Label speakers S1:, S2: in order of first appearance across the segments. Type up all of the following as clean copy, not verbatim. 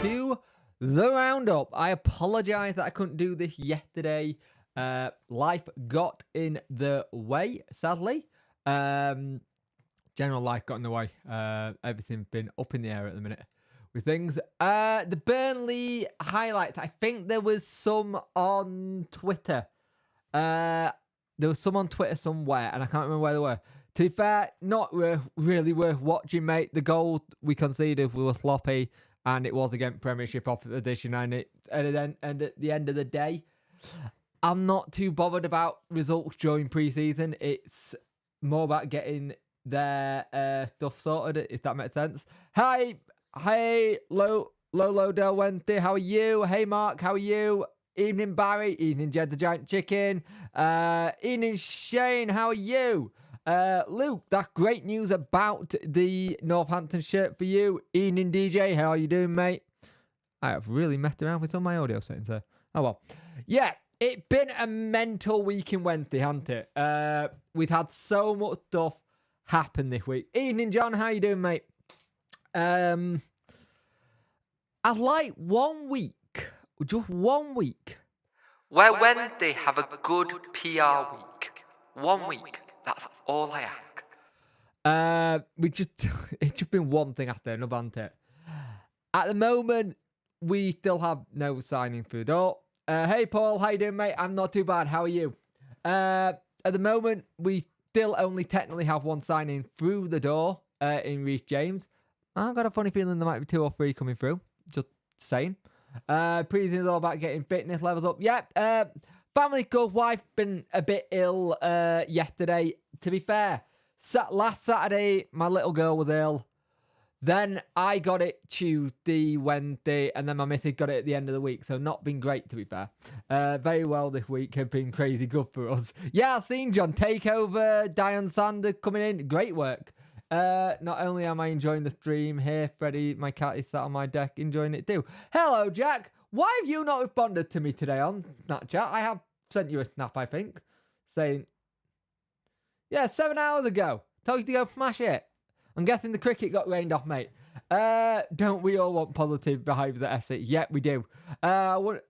S1: to the roundup. I apologise that I couldn't do this yesterday. Life got in the way, sadly. General life got in the way. Everything's been up in the air at the minute with things. The Burnley highlights. I think there was some on Twitter. There was some on Twitter somewhere, and I can't remember where they were. To be fair, not really worth watching, mate. The goal we conceded was sloppy, and it was against Premiership opposition. And at the end of the day, I'm not too bothered about results during pre-season. It's more about getting their stuff sorted, if that makes sense. Hey, Lolo Del Wednesday, how are you? Hey, Mark, how are you? Evening, Barry. Evening, Jed the Giant Chicken. Evening, Shane, how are you? Luke, that great news about the Northampton shirt for you. Evening, DJ, how are you doing, mate? I have really messed around with some of my audio settings there. Oh, well. Yeah, it's been a mental week in Wednesday, hasn't it? We've had so much stuff happen this week. Evening, John, how you doing, mate? I'd like 1 week, just 1 week, where Wednesday have a good PR week. 1 week. That's all I ask. It's just been one thing after another, hasn't it? At the moment, we still have no signing through the door. Hey, Paul, how you doing, mate? I'm not too bad. How are you? At the moment, we still only technically have one signing through the door in Reece James. I've got a funny feeling there might be 2 or 3 coming through. Just saying. Pre-season is all about getting fitness levels up. Yep. Family good. Wife been a bit ill yesterday. To be fair, last Saturday my little girl was ill. Then I got it Tuesday, Wednesday, and then my missus got it at the end of the week. So not been great, to be fair. Very well this week. Have been crazy good for us. Yeah, I've seen John Takeover, Diane Sander coming in. Great work. Not only am I enjoying the stream here, Freddie, my cat, is sat on my deck enjoying it too. Hello, Jack. Why have you not responded to me today on Snapchat? I have sent you a snap, I think, saying, yeah, 7 hours ago. Told you to go smash it. I'm guessing the cricket got rained off, mate. Don't we all want positive behaviours at SC? Yeah, we do. I would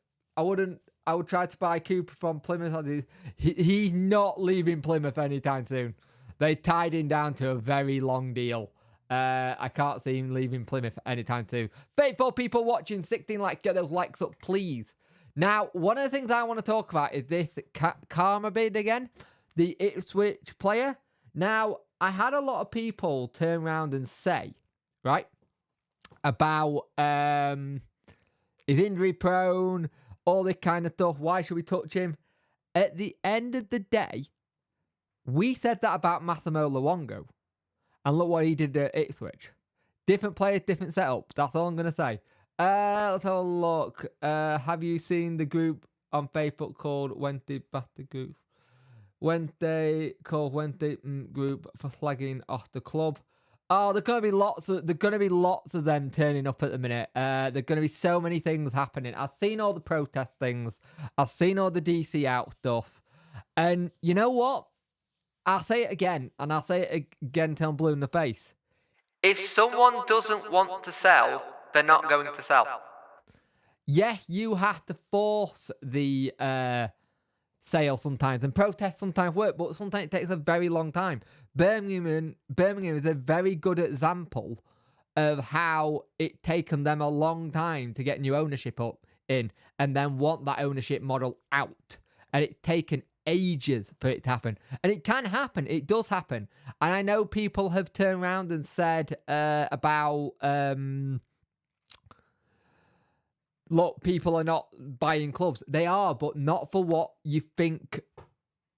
S1: try to buy Cooper from Plymouth. He's not leaving Plymouth anytime soon. They tied him down to a very long deal. I can't see him leaving Plymouth anytime soon. Faithful people watching, 16 likes, get those likes up, please. Now, one of the things I want to talk about is this Karma bid again, the Ipswich player. Now, I had a lot of people turn around and say, right, about he's injury prone, all this kind of stuff. Why should we touch him? At the end of the day, we said that about Massimo Luongo. And look what he did at Ipswich. Different players, different setup. That's all I'm going to say. Let's have a look. Have you seen the group on Facebook called Wednesday Batter Group? Wednesday group for slagging off the club. Oh, there's going to be lots of them turning up at the minute. There's going to be so many things happening. I've seen all the protest things. I've seen all the DC out stuff. And you know what? I'll say it again, and I'll say it again till I'm blue in the face. If someone doesn't want to sell, they're not going to sell. Yeah, you have to force the sale sometimes, and protest sometimes work, but sometimes it takes a very long time. Birmingham is a very good example of how it's taken them a long time to get new ownership up in, and then want that ownership model out. And it's taken ages for it to happen. And it can happen. It does happen. And I know people have turned around and said about look, people are not buying clubs. They are, but not for what you think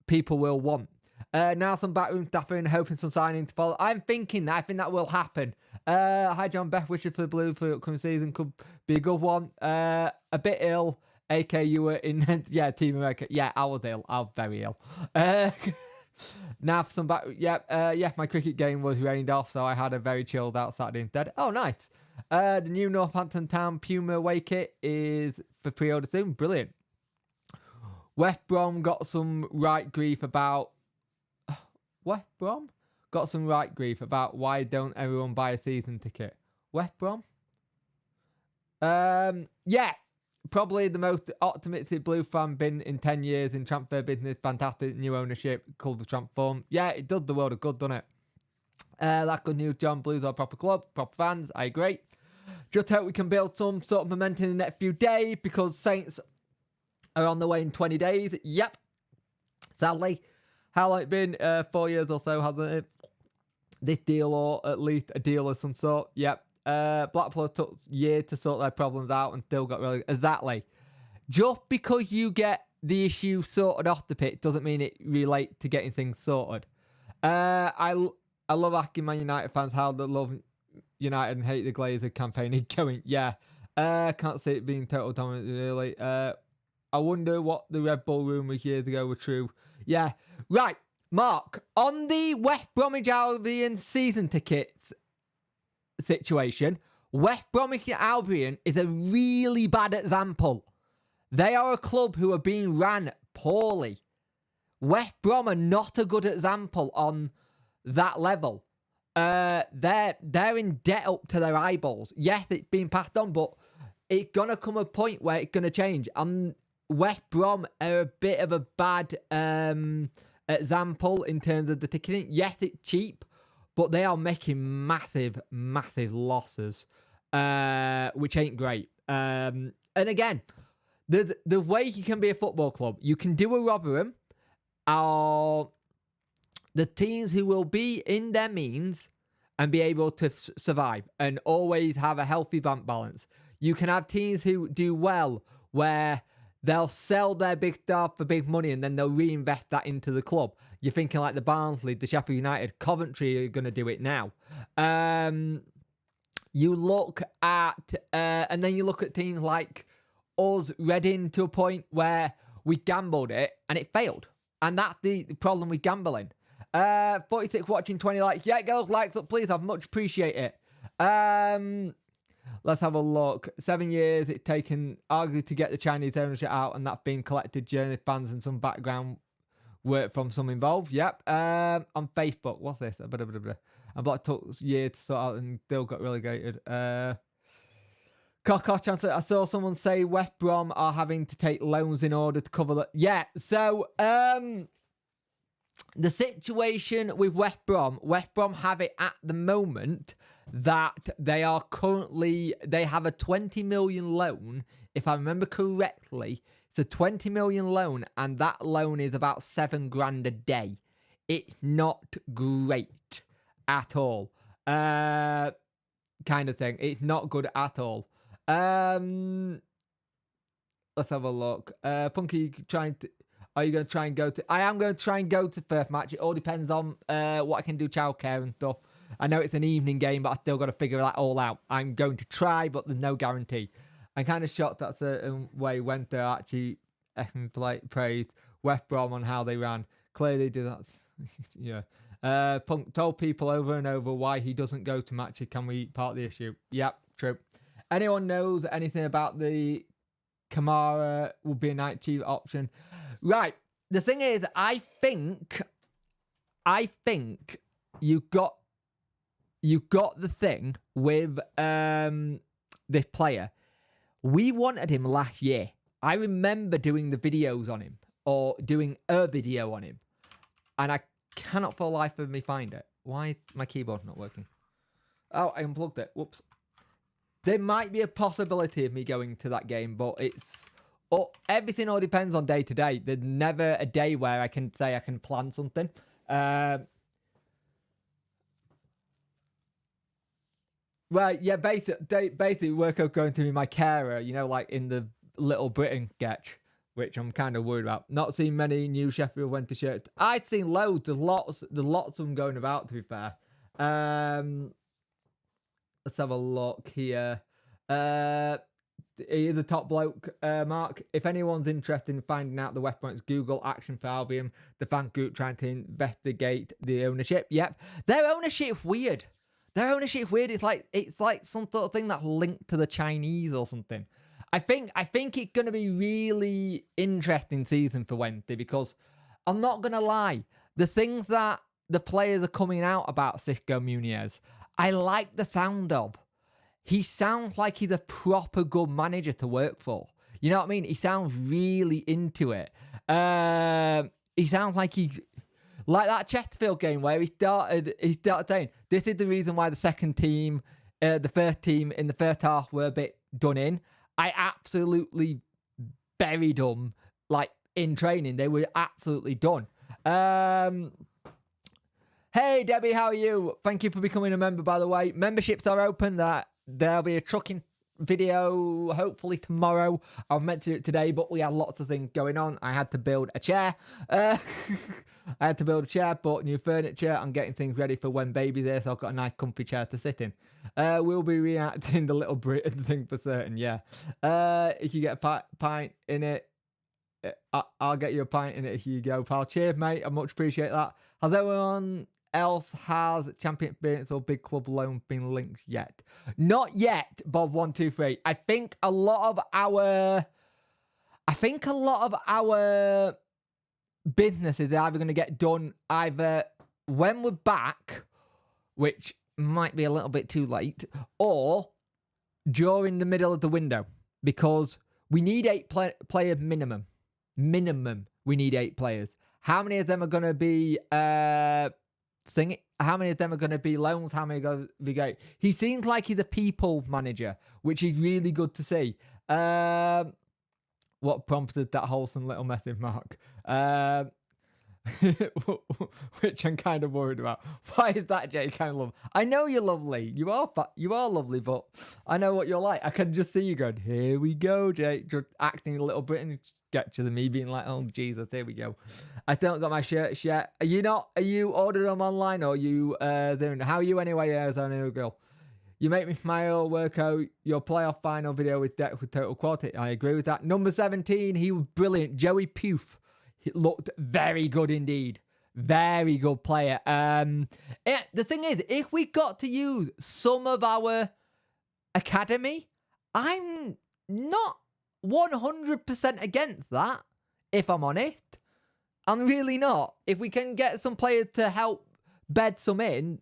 S1: people will want. Now some backroom staffing, hoping some signing to follow. I think that will happen. Hi John, Beth wishes for the Blue for the upcoming season could be a good one. A bit ill. AK, you were in, yeah, Team America. Yeah, I was ill. I was very ill. Now for some back, yeah, my cricket game was rained off, so I had a very chilled out Saturday instead. Oh, nice. The new Northampton Town Puma away kit is for pre-order soon. Brilliant. West Brom got some right grief about why don't everyone buy a season ticket? West Brom? Yeah, probably the most optimistic Blue fan been in 10 years in transfer business. Fantastic new ownership, club of transform. Yeah, it does the world of good, doesn't it? That's good news, John. Blues are a proper club, proper fans. I agree. Just hope we can build some sort of momentum in the next few days because Saints are on the way in 20 days. Yep. Sadly. How long it been? 4 years or so, hasn't it? This deal, or at least a deal of some sort. Yep. Blackpool took years to sort their problems out and still got really... Exactly. Just because you get the issue sorted off the pitch doesn't mean it relates to getting things sorted. I love asking Man United fans how they love United and hate the Glazer campaign going. Yeah. Can't see it being total dominant, really. I wonder what the Red Bull rumours years ago were true. Yeah. Right. Mark, on the West Bromwich Albion season tickets situation, West Bromwich Albion is a really bad example. They are a club who are being ran poorly. West Brom are not a good example on that level. They're in debt up to their eyeballs. Yes, it's been passed on, but it's going to come a point where it's going to change. And West Brom are a bit of a bad example in terms of the ticketing. Yes, it's cheap, but they are making massive, massive losses, which ain't great. And again, the way you can be a football club, you can do a Rotherham, or the teams who will be in their means and be able to survive and always have a healthy bank balance. You can have teams who do well where they'll sell their big star for big money and then they'll reinvest that into the club. You're thinking like the Barnsley, the Sheffield United, Coventry are going to do it now. You look at, and then you look at teams like us, Reading, to a point where we gambled it and it failed. And that's the problem with gambling. 46 watching, 20 likes. Yeah, girls, likes up, please. I'd much appreciate it. Let's have a look. 7 years it's taken arguably to get the Chinese ownership out, and that's been collected journalist, fans, and some background work from some involved. Yep. On Facebook, what's this? And Black took years to sort out and still got relegated. Cock Chancellor, I saw someone say West Brom are having to take loans in order to cover that. Yeah, so the situation with West Brom have it at the moment that they have a 20 million loan. If I remember correctly, it's a 20 million loan, and that loan is about $7,000 a day. It's not great at all. Kind of thing. It's not good at all. Let's have a look. Funky, are you going to try and go to... I am going to try and go to first match. It all depends on what I can do, childcare and stuff. I know it's an evening game, but I still got to figure that all out. I'm going to try, but there's no guarantee. I'm kind of shocked that's a way when they actually praised West Brom on how they ran. Clearly did that. Yeah. Punk told people over and over why he doesn't go to matches. Can we part the issue? Yep, true. Anyone knows anything about the Kamara would be a night chief option? Right. The thing is, I think you got the thing with this player. We wanted him last year. I remember doing the videos on him, or doing a video on him, and I cannot for the life of me find it. Why is my keyboard not working? Oh, I unplugged it. Whoops. There might be a possibility of me going to that game, but everything all depends on day to day. There's never a day where I can say I can plan something. Right, yeah, basically work out going to be my carer, like in the Little Britain sketch, which I'm kind of worried about. Not seen many new Sheffield Wednesday shirts. I'd seen loads. There's lots of them going about, to be fair. Let's have a look here. He's the top bloke, Mark. If anyone's interested in finding out the West Bromwich, Google Action for Albion, the fan group trying to investigate the ownership. Yep. Their ownership's weird. It's like some sort of thing that's linked to the Chinese or something. I think it's going to be really interesting season for Wednesday, because I'm not going to lie. The things that the players are coming out about Cisco Muniz, I like the sound of. he sounds like he's a proper good manager to work for. You know what I mean? He sounds really into it. He sounds like he's like that Chesterfield game where he started saying, this is the reason why the second team, the first team in the first half were a bit done in. I absolutely buried them, like, in training. They were absolutely done. Hey, Debbie, how are you? Thank you for becoming a member, by the way. Memberships are open. There'll be a trucking video hopefully tomorrow. I was meant to do it today, but we had lots of things going on. I had to build a chair. Bought new furniture. I'm getting things ready for when baby's there, so I've got a nice comfy chair to sit in. We'll be reacting the Little Britain thing for certain, yeah. If you get a pint in it, I'll get you a pint in it if you go, pal. Cheers, mate. I much appreciate that. Has anyone else has champion experience or big club loan been linked yet? Not yet, Bob123. I think a lot of our businesses are either going to get done either when we're back, which might be a little bit too late, or during the middle of the window, because we need 8 players minimum. We need 8 players. How many of them are going to be singing? How many of them are going to be loans? How many are going to be great? He seems like he's a people manager, which is really good to see. What prompted that wholesome little message, Mark? Which I'm kind of worried about. Why is that, Jay? Kind of love. I know you're lovely. You are lovely, but I know what you're like. I can just see you going, here we go, Jay. Just acting a little Britain sketch of me being like, oh Jesus, here we go. I still not got my shirts yet. Are you ordered them online, or are you there? How are you anyway, Arizona girl? You make me smile. Work out your playoff final video with depth with total quality. I agree with that. Number 17, he was brilliant. Joey Pugh. He looked very good indeed. Very good player. The thing is, if we got to use some of our academy, I'm not 100% against that, if I'm honest. I'm really not. If we can get some players to help bed some in,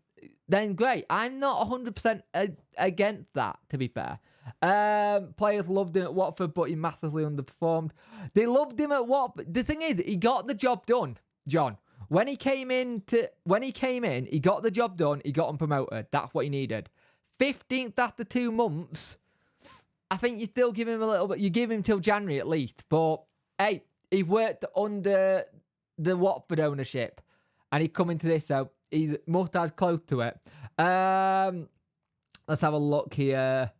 S1: then great. I'm not 100% against that, to be fair. Players loved him at Watford, but he massively underperformed. They loved him at Watford. The thing is, he got the job done, John. When he came in, he got the job done. He got him promoted. That's what he needed. 15th after 2 months. I think you still give him a little bit. You give him till January at least. But hey, he worked under the Watford ownership, and he come into this, so he's must close to it. Let's have a look here.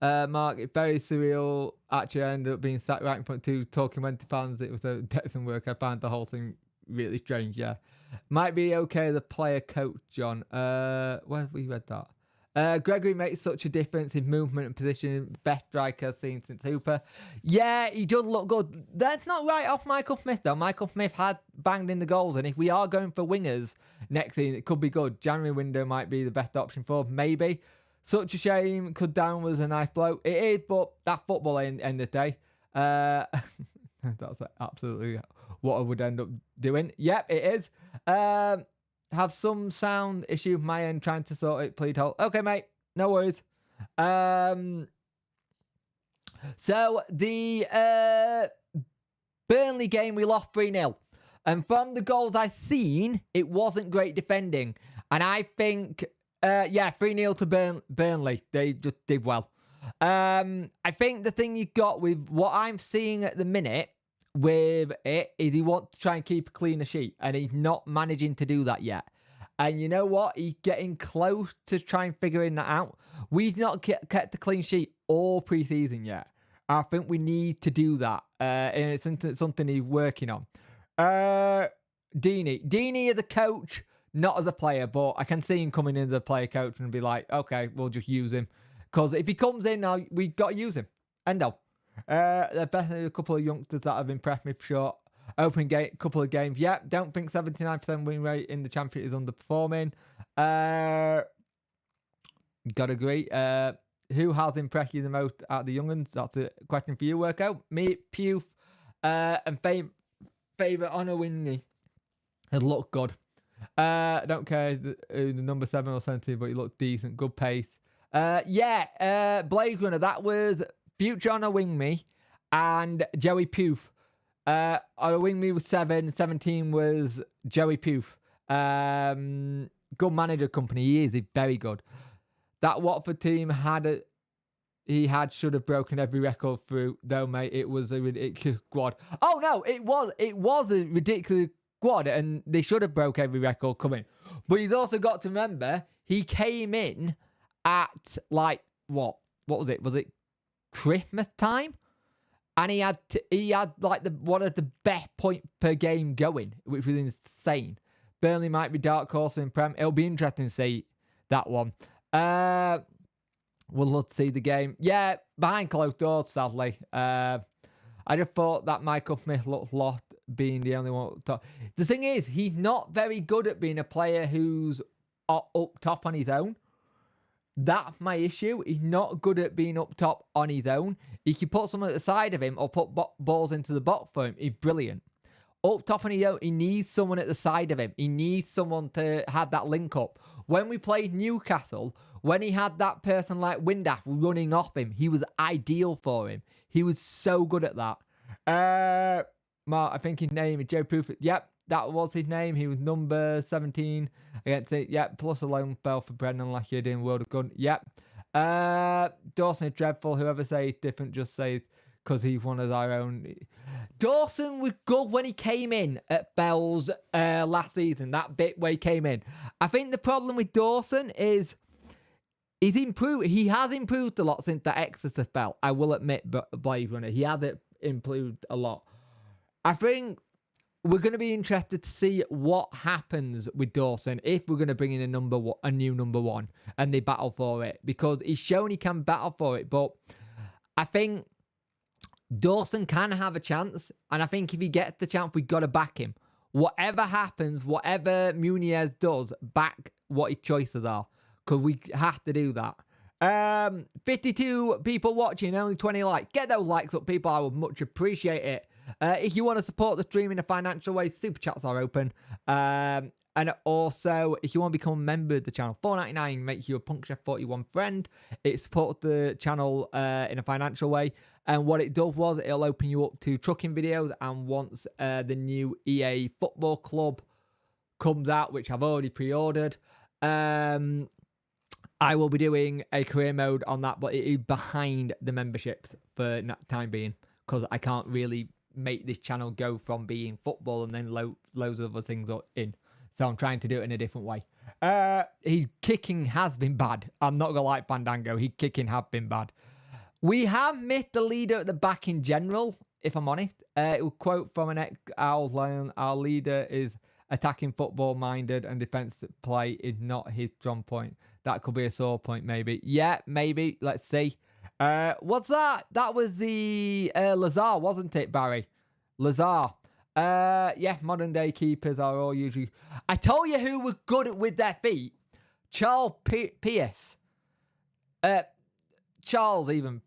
S1: Mark, it's very surreal. Actually, I ended up being sat right in front of 2 talking Wednesday fans. It was a Texan work. I found the whole thing really strange. Yeah, might be okay. The player coach, John. Where have we read that? Gregory makes such a difference in movement and position. Best striker seen since Hooper. Yeah, he does look good. That's not right off Michael Smith, though. Michael Smith had banged in the goals, and if we are going for wingers next season, it could be good. January window might be the best option for him, maybe. Such a shame. Down was a nice blow. It is, but that football end of the day. That's absolutely what I would end up doing. Yep, it is. Have some sound issue with my end, trying to sort it. Please hold. Okay, mate. No worries. So the Burnley game, we lost 3-0. And from the goals I've seen, it wasn't great defending. And I think, 3-0 to Burnley. They just did well. I think the thing you got with what I'm seeing at the minute with it is he wants to try and keep a cleaner sheet, and he's not managing to do that yet. And you know what? He's getting close to trying figuring that out. We've not kept a clean sheet all pre-season yet. I think we need to do that. And it's something he's working on. Deeney as a coach, not as a player, but I can see him coming in as a player coach and be like, okay, we'll just use him. Because if he comes in now, we've got to use him. Endo. There's definitely a couple of youngsters that have impressed me for sure. Opening couple of games. Yeah, don't think 79% win rate in the championship is underperforming. Gotta agree. Who has impressed you the most out of the young'uns? That's a question for you, Workout. Me, Pugh, and favourite Honor Winnie has looked good. Don't care the number 7 or 17, but he looked decent. Good pace. Blade Runner. That was Future on a Wing Me and Joey Pugh. On a Wing Me was 7. 17 was Joey Pugh. Good manager company. He's very good. That Watford team should have broken every record through, though, mate. It was a ridiculous squad. Oh no, it was a ridiculous squad, and they should have broke every record coming. But he's also got to remember he came in at what was it? Was it Christmas time? And he had one of the best point per game going, which was insane. Burnley might be dark horse in Prem. It'll be interesting to see that one. We'll love to see the game. Yeah, behind closed doors, sadly. I just thought that Michael Smith looked lost being the only one up top. The thing is, he's not very good at being a player who's up top on his own. That's my issue. He's not good at being up top on his own. If you put someone at the side of him or put balls into the box for him, he's brilliant. Up top on his own, he needs someone at the side of him. He needs someone to have that link up. When we played Newcastle, when he had that person like Windaf running off him, he was ideal for him. He was so good at that. Mark, I think his name is Joe Proof. Yep, that was his name. He was number 17 against it. Yep, plus a lone spell for Brendan last year doing World of Gun. Yep. Dawson is dreadful. Whoever says different, just says because he's one of our own. Dawson was good when he came in at Bells last season. That bit where he came in. I think the problem with Dawson is he's improved. He has improved a lot since the Exeter spell. I will admit, but Blade Runner, he has improved a lot. I think we're going to be interested to see what happens with Dawson if we're going to bring in a new number one and they battle for it, because he's shown he can battle for it. But I think Dawson can have a chance, and I think if he gets the chance, we've got to back him. Whatever happens, whatever Muniz does, back what his choices are, because we have to do that. 52 people watching, only 20 likes. Get those likes up, people. I would much appreciate it. If you want to support the stream in a financial way, super chats are open. And also, if you want to become a member of the channel, $4.99 makes you a Punk Chef 41 friend. It supports the channel in a financial way. And what it does was, it'll open you up to trucking videos. And once the new EA Football Club comes out, which I've already pre-ordered, I will be doing a career mode on that, but it is behind the memberships for time being, because I can't really make this channel go from being football and then loads of other things in. So I'm trying to do it in a different way. His kicking has been bad. I'm not going to like Fandango. His kicking has been bad. We have missed the leader at the back in general, if I'm honest. It will quote from an ex-Owls Lion. Our leader is attacking football-minded and defensive play is not his strong point. That could be a sore point, maybe. Yeah, maybe. Let's see. What's that? That was the Lazar, wasn't it, Barry? Lazar. Yeah, modern day keepers are all usually... I told you who were good with their feet. Charles Pierce. Charles even...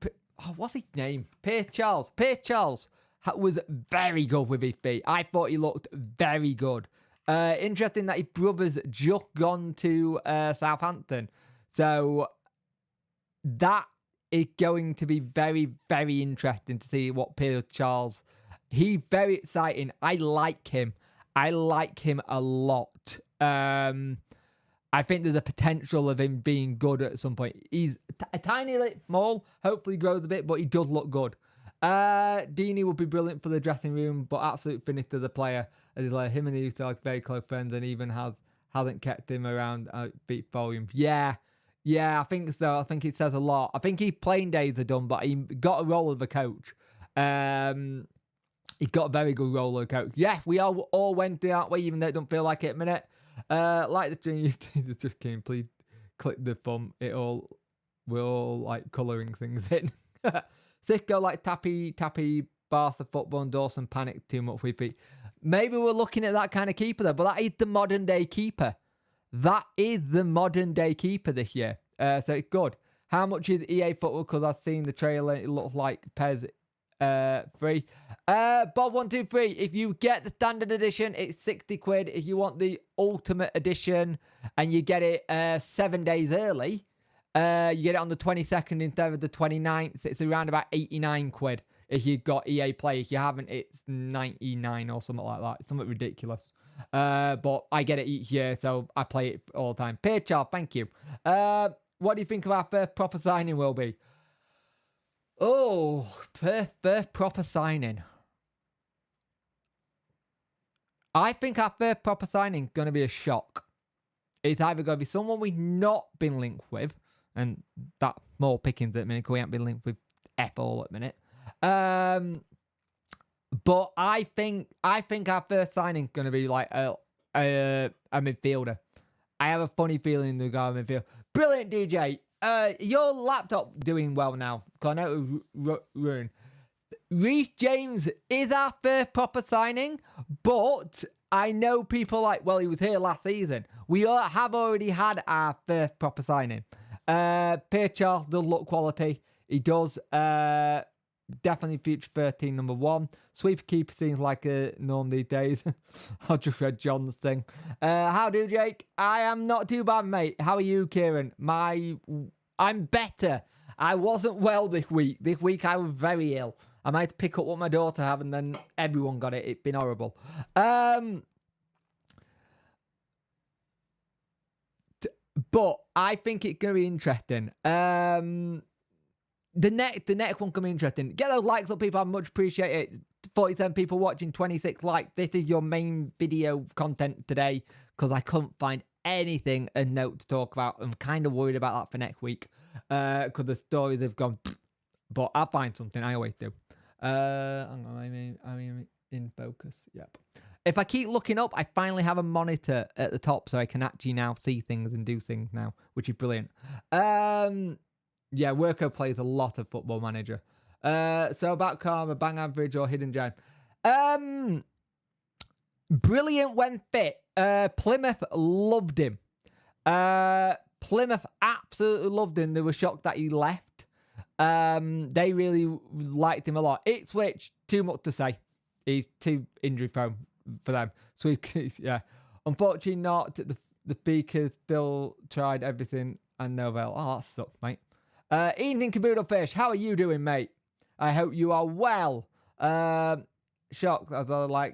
S1: what's his name? Pierce Charles. Pierce Charles was very good with his feet. I thought he looked very good. Interesting that his brother's just gone to Southampton. So that is going to be very, very interesting to see what Pierce Charles... He's very exciting. I like him. I like him a lot. I think there's a potential of him being good at some point. He's a tiny little small. Hopefully grows a bit, but he does look good. Deeney would be brilliant for the dressing room, but absolute finish as a player. As like him and he used to like very close friends, and even hasn't kept him around beat volume. Yeah, I think so. I think it says a lot. I think his playing days are done, but he got a role of a coach. He got a very good role of a coach. Yeah, we all Wednesday, aren't we? Even though it don't feel like it a minute. Like the stream, just came. Please click the thumb. We're all like colouring things in. Cisco like tappy, Barca football, and Dawson panicked too much with feet. Maybe we're looking at that kind of keeper there, but that is the modern day keeper. That is the modern day keeper this year. So it's good. How much is EA football? Because I've seen the trailer. It looks like PES 3. Bob123, if you get the standard edition, it's 60 quid. If you want the ultimate edition and you get it 7 days early, You get it on the 22nd instead of the 29th. It's around about 89 quid if you've got EA Play. If you haven't, it's 99 or something like that. It's something ridiculous. But I get it each year, so I play it all the time. Pearchard, thank you. What do you think of our first proper signing will be? Oh, first proper signing. I think our first proper signing is going to be a shock. It's either going to be someone we've not been linked with, and that more pickings at the minute, because we haven't been linked with F all at the minute. But I think our first signing is going to be like a midfielder. I have a funny feeling regarding midfield. Brilliant, DJ. Your laptop doing well now, because I know it was ruined. Reece James is our first proper signing, but I know people like, well, he was here last season. We have already had our first proper signing. Pearchard does look quality. He does. Definitely future 13, number 1. Sweeper keeper seems like a norm these days. I just read John's thing. How do, Jake? I am not too bad, mate. How are you, Kieran? I'm better. I wasn't well this week. This week I was very ill. I might pick up what my daughter had, and then everyone got it. It's been horrible. But I think it's going to be interesting. The next one can be interesting. Get those likes up, people. I much appreciate it. 47 people watching, 26 likes. This is your main video content today, because I couldn't find anything a note to talk about. I'm kind of worried about that for next week, because the stories have gone. But I'll find something. I always do. Hang on, I'm in focus. Yep. If I keep looking up, I finally have a monitor at the top, so I can actually now see things and do things now, which is brilliant. Yeah, Worko plays a lot of Football Manager. So about Karma, bang average or hidden gem. Brilliant when fit. Plymouth loved him. Plymouth absolutely loved him. They were shocked that he left. They really liked him a lot. Ipswich, too much to say. He's too injury prone for them. So yeah. Unfortunately not. The Beakers still tried everything and no avail. Oh, that sucks, mate. Evening Caboodle Fish, how are you doing, mate? I hope you are well. Shocked as I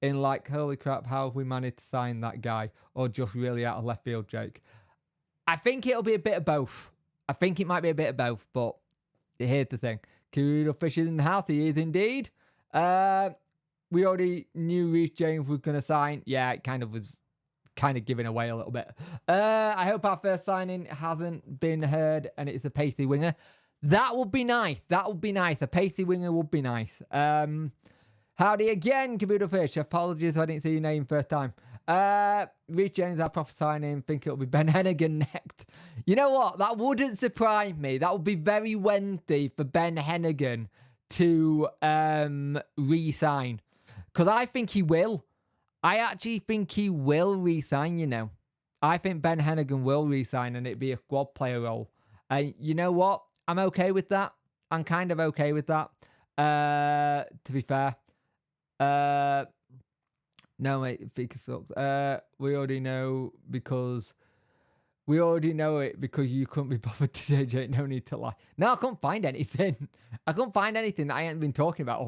S1: holy crap, how have we managed to sign that guy? Or just really out of left field, Jake? I think it'll be a bit of both. I think it might be a bit of both, but here's the thing. Caboodle Fish is in the house, he is indeed. We already knew Reece James was going to sign. Yeah, it kind of was giving away a little bit. I hope our first signing hasn't been heard and it's a pacey winger. That would be nice. That would be nice. A pacey winger would be nice. Howdy again, Caboodle Fish. Apologies if I didn't see your name first time. Reece James, our proper signing. Think it'll be Ben Hennigan next. You know what? That wouldn't surprise me. That would be very Wednesday for Ben Hennigan to re-sign. Because I think he will. I actually think he will re-sign, you know. I think Ben Hennigan will re-sign and it'd be a squad player role. And you know what? I'm okay with that. I'm kind of okay with that. To be fair. No, mate, Fika sucks. We already know it because you couldn't be bothered to say, Jake, no need to lie. No, I couldn't find anything. I couldn't find anything that I hadn't been talking about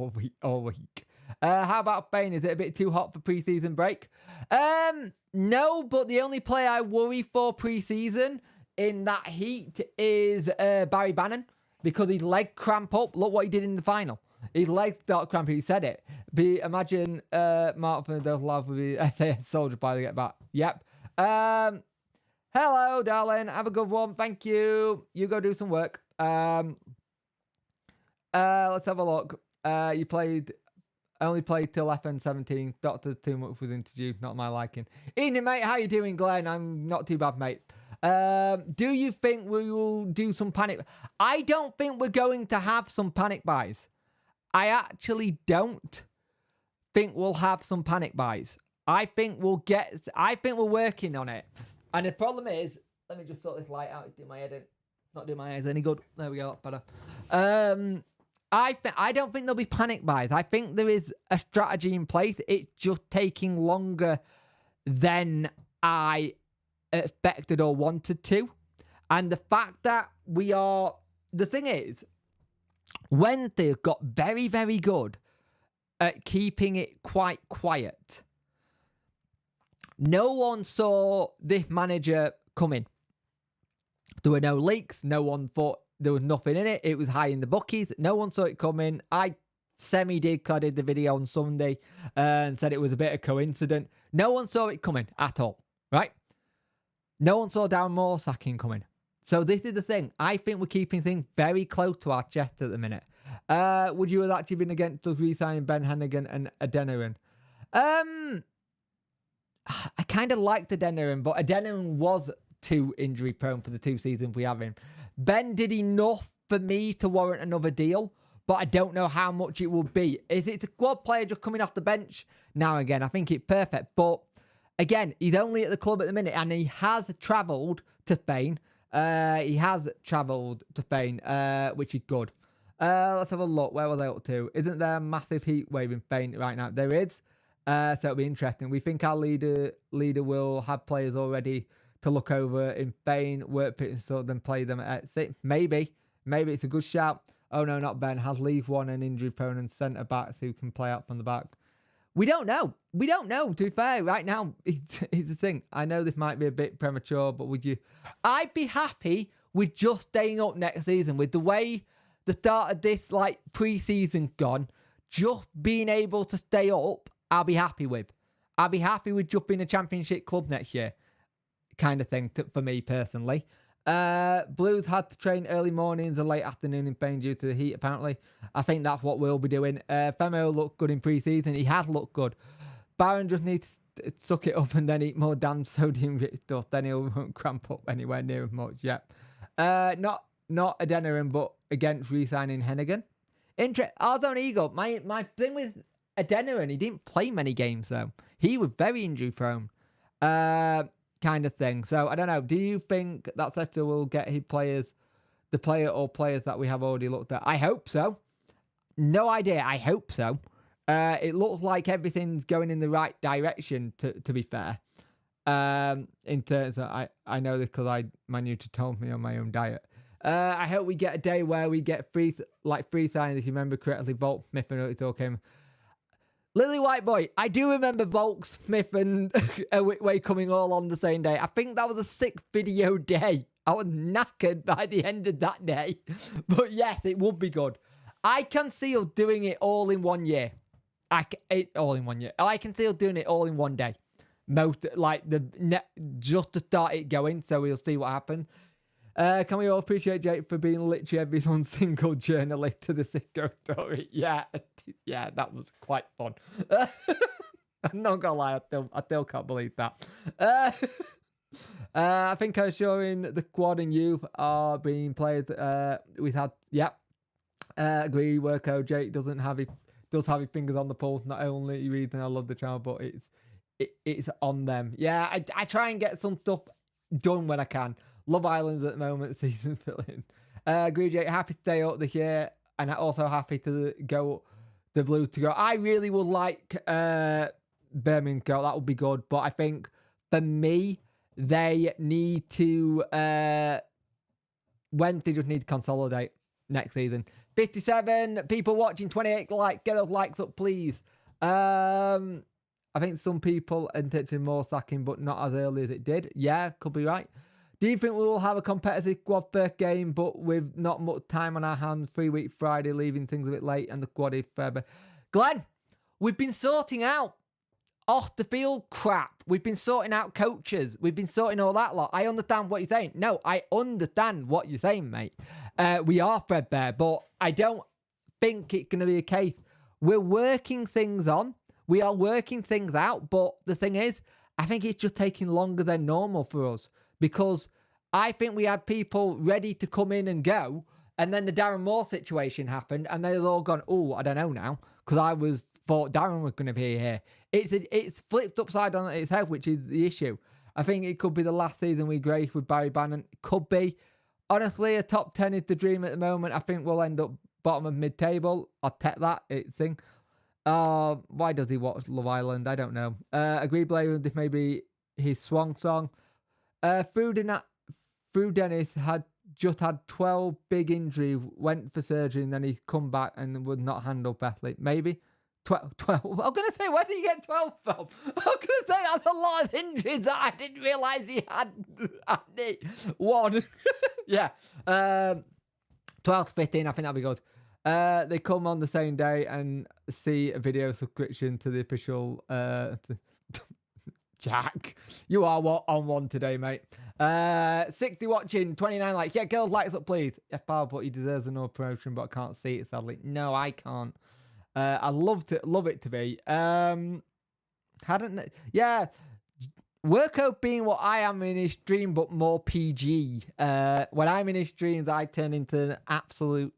S1: all week. How about Spain? Is it a bit too hot for pre-season break? No, but the only player I worry for pre-season in that heat is Barry Bannon, because his leg cramp up. Look what he did in the final. His leg start cramping. He said it. Imagine Mark from those love would be SAS soldier by the get back. Yep. Hello, darling. Have a good one. Thank you. You go do some work. Let's have a look. You only played till FN 17. Doctor too much was introduced. Not my liking. Evening, mate. How you doing, Glenn? I'm not too bad, mate. Do you think we will do some panic? I don't think we're going to have some panic buys. I actually don't think we'll have some panic buys. I think we're working on it. And the problem is, let me just sort this light out. It's doing my head in. It's not doing my eyes any good. There we go. That's better. I don't think there'll be panic buys. I think there is a strategy in place. It's just taking longer than I expected or wanted to. And the fact that the thing is, Wednesday got very, very good at keeping it quite quiet. No one saw this manager coming. There were no leaks. No one thought there was nothing in it. It was high in the bookies. No one saw it coming. I did, because I did the video on Sunday and said it was a bit of coincidence. No one saw it coming at all, right? No one saw Darren Moore sacking coming. So this is the thing. I think we're keeping things very close to our chest at the minute. Would you have actually been against us re-signing Ben Hennigan and Adeniran? I kind of liked Adeniran, but Adeniran was too injury prone for the 2 seasons we have him. Ben did enough for me to warrant another deal, but I don't know how much it will be. Is it a squad player just coming off the bench now and again? I think it's perfect, but again, he's only at the club at the minute, and he has travelled to Spain. Which is good. Let's have a look. Where was I up to? Isn't there a massive heat wave in Spain right now? There is. So it'll be interesting. We think our leader will have players already to look over in Spain, work pitch, so then play them at 6. Maybe it's a good shout. Oh no, not Ben. Has League One and injury prone and centre backs who can play out from the back. We don't know. To be fair, right now, it's the thing. I know this might be a bit premature, but would you? I'd be happy with just staying up next season with the way the start of this pre-season gone. Just being able to stay up, I'll be happy with. I'll be happy with just being a championship club next year, kind of thing for me personally. Blues had to train early mornings and late afternoon in Spain due to the heat, apparently. I think that's what we'll be doing. Femo looked good in pre-season. He has looked good. Barron just needs to suck it up and then eat more damn sodium-rich stuff. Then he won't cramp up anywhere near as much. Yep. Not Adeniran, but against re-signing Hennigan. Arzone Eagle. My thing with Adeniran, he didn't play many games, though. He was very injury-prone. Kind of thing. So I don't know. Do you think that Leicester will get his players, the player or players that we have already looked at? I hope so. No idea. I hope so. It looks like everything's going in the right direction. To be fair, in terms of I know this because my nutrition told me on my own diet. I hope we get a day where we get free signs. If you remember correctly, Bolt Smith and it all came. Lily White Boy, I do remember Volk, Smith and Whitway coming all on the same day. I think that was a 6-video day. I was knackered by the end of that day. But yes, it would be good. I can see us doing it all in 1 year. I can see us doing it all in 1 day. Just to start it going, so we'll see what happens. Can we all appreciate Jake for being literally everyone's single journalist to the Sicko story? Yeah, that was quite fun. I'm not gonna lie, I still can't believe that. I think I'm showing the squad and youth are being played. We've had, agree. Worko Jake does have his fingers on the pulse. Not only reading, I love the channel, but it's on them. Yeah, I try and get some stuff done when I can. Love Island's at the moment, season's filling. Agree, Jake. Happy to stay up this year, and also happy to go the Blues to go. I really would like Birmingham to go. That would be good. But I think for me, they need to Wednesday just need to consolidate next season. 57 people watching, 28 likes. Get those likes up, please. I think some people are intentionally more sacking, but not as early as it did. Yeah, could be right. Do you think we will have a competitive squad first game, but with not much time on our hands? 3-week Friday, leaving things a bit late, and the squad is fair. Glenn, we've been sorting out off the field crap. We've been sorting out coaches. We've been sorting all that lot. I understand what you're saying. No, I understand what you're saying, mate. We are threadbare, but I don't think it's going to be a case. We're working things on. We are working things out, but the thing is, I think it's just taking longer than normal for us. Because I think we had people ready to come in and go, and then the Darren Moore situation happened, and they've all gone, oh, I don't know now, because I thought Darren was going to be here. It's flipped upside on its head, which is the issue. I think it could be the last season we grace with Barry Bannon. It could be. Honestly, a top 10 is the dream at the moment. I think we'll end up bottom of mid-table. I'll take that. Why does he watch Love Island? I don't know. Agree, Blair, this may be his swan song. Food through Dennis, had 12 big injury, went for surgery, and then he's come back and would not handle Bethley. Maybe 12. I'm going to say, where did he get 12 from? I'm going to say that's a lot of injuries that I didn't realise he had. One. Yeah. 12 to 15, I think that'd be good. They come on the same day and see a video subscription to the official... Jack, you are on one today, mate. 60 watching, 29 likes. Yeah, girls, likes up, please. Yeah, pal, but he deserves another promotion, but I can't see it, sadly. No, I can't. I love it to be. Yeah, Worko being what I am in his stream, but more PG. When I'm in his streams, I turn into an absolute...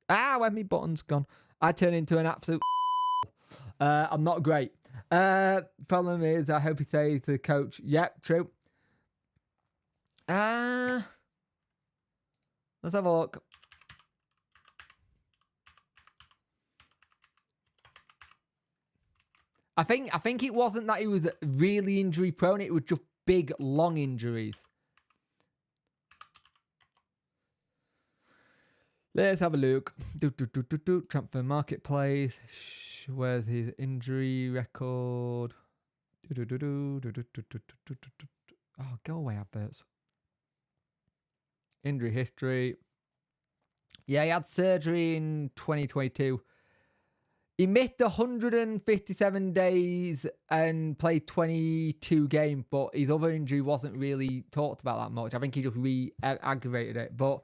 S1: where my button's gone. I turn into an absolute... I'm not great. Problem is, I hope he says to the coach, yep, true. Let's have a look. I think it wasn't that he was really injury prone, it was just big, long injuries. Let's have a look. Transfer marketplace. Where's his injury record? Oh, go away, adverts. Injury history. Yeah, he had surgery in 2022. He missed 157 days and played 22 games, but his other injury wasn't really talked about that much. I think he just aggravated it. But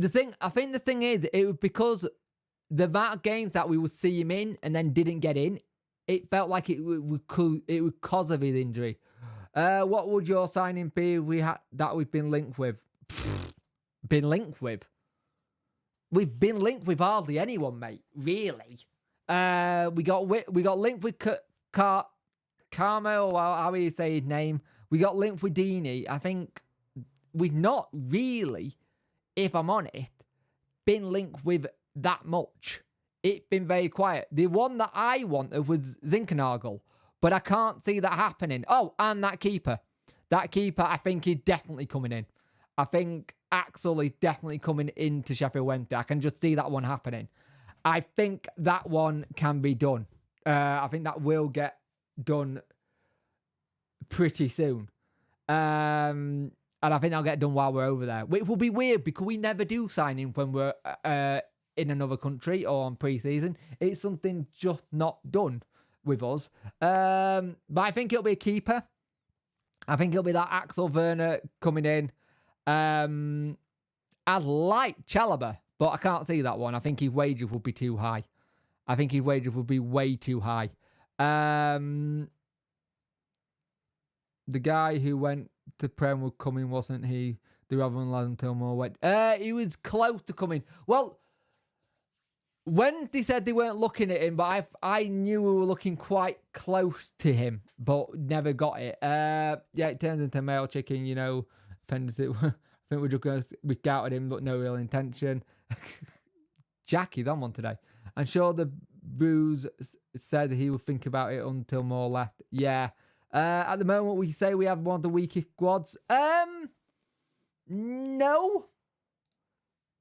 S1: I think the thing is, it was because the amount of games that we would see him in and then didn't get in, it felt like it was because of his injury. What would your signing be that we've been linked with? Been linked with? We've been linked with hardly anyone, mate. Really? We got linked with Carmel, or how do you say his name? We got linked with Dini. I think we've not really, if I'm honest, been linked with that much. It's been very quiet. The one that I wanted was Zinkernagel, but I can't see that happening. Oh, and that keeper. That keeper, I think, is definitely coming in. I think Axel is definitely coming into Sheffield Wednesday. I can just see that one happening. I think that one can be done. I think that will get done pretty soon. And I think that'll get done while we're over there. Which will be weird because we never do signing when we're in another country or on pre-season. It's something just not done with us. But I think it'll be a keeper. I think it'll be that Axel Werner coming in. I like Chalobah, but I can't see that one. I think his wages would be too high. I think his wages would be way too high. The guy who went to Prem was coming, wasn't he? The Rotherham lad until more went. He was close to coming. Well, when they said they weren't looking at him, but I knew we were looking quite close to him, but never got it. Yeah, it turns into male chicken, you know. Offended it. I think we're just going to... We doubted him, but no real intention. Jackie's on one today. I'm sure the Bruce said he would think about it until more left. Yeah. At the moment, we say we have one of the weakest squads. No.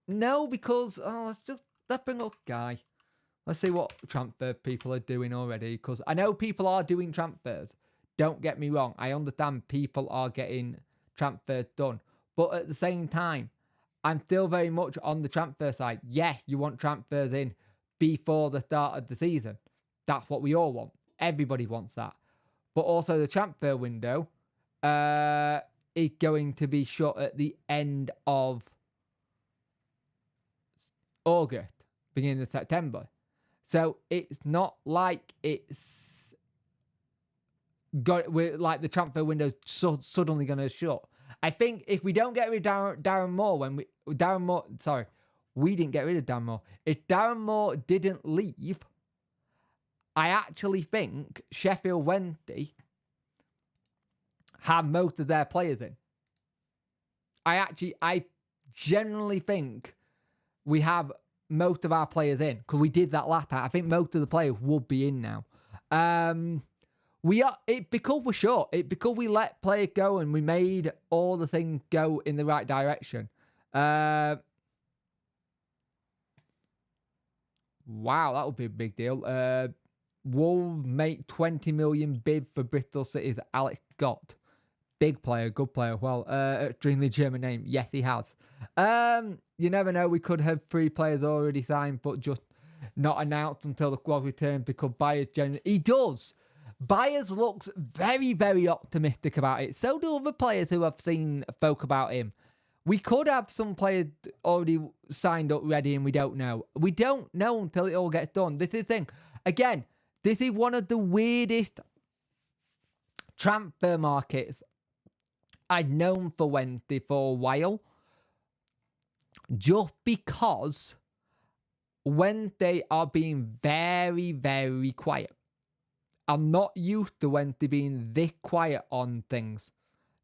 S1: No, because... let's bring up Guy. Let's see what transfer people are doing already. Because I know people are doing transfers. Don't get me wrong. I understand people are getting transfers done. But at the same time, I'm still very much on the transfer side. Yes, you want transfers in before the start of the season. That's what we all want. Everybody wants that. But also the transfer window is going to be shut at the end of August, beginning of September. So it's not like like the transfer window's suddenly going to shut. I think if we don't get rid of Darren Moore we didn't get rid of Darren Moore. If Darren Moore didn't leave, I actually think Sheffield Wednesday have most of their players in. I generally think we have most of our players in because we did that last time. I think most of the players would be in now. because we're short. Because we let players go and we made all the things go in the right direction. Wow, that would be a big deal. Wolves make 20 million bid for Bristol City's Alex Gott. Big player, good player. Well, extremely German name. Yes, he has. You never know. We could have 3 players already signed, but just not announced until the squad returns because Byers generally... He does. Byers looks very, very optimistic about it. So do other players who have seen folk about him. We could have some players already signed up ready and we don't know. We don't know until it all gets done. This is the thing. Again, this is one of the weirdest transfer markets I've known for Wednesday for a while. Just because Wednesday are being very, very quiet. I'm not used to Wednesday being this quiet on things.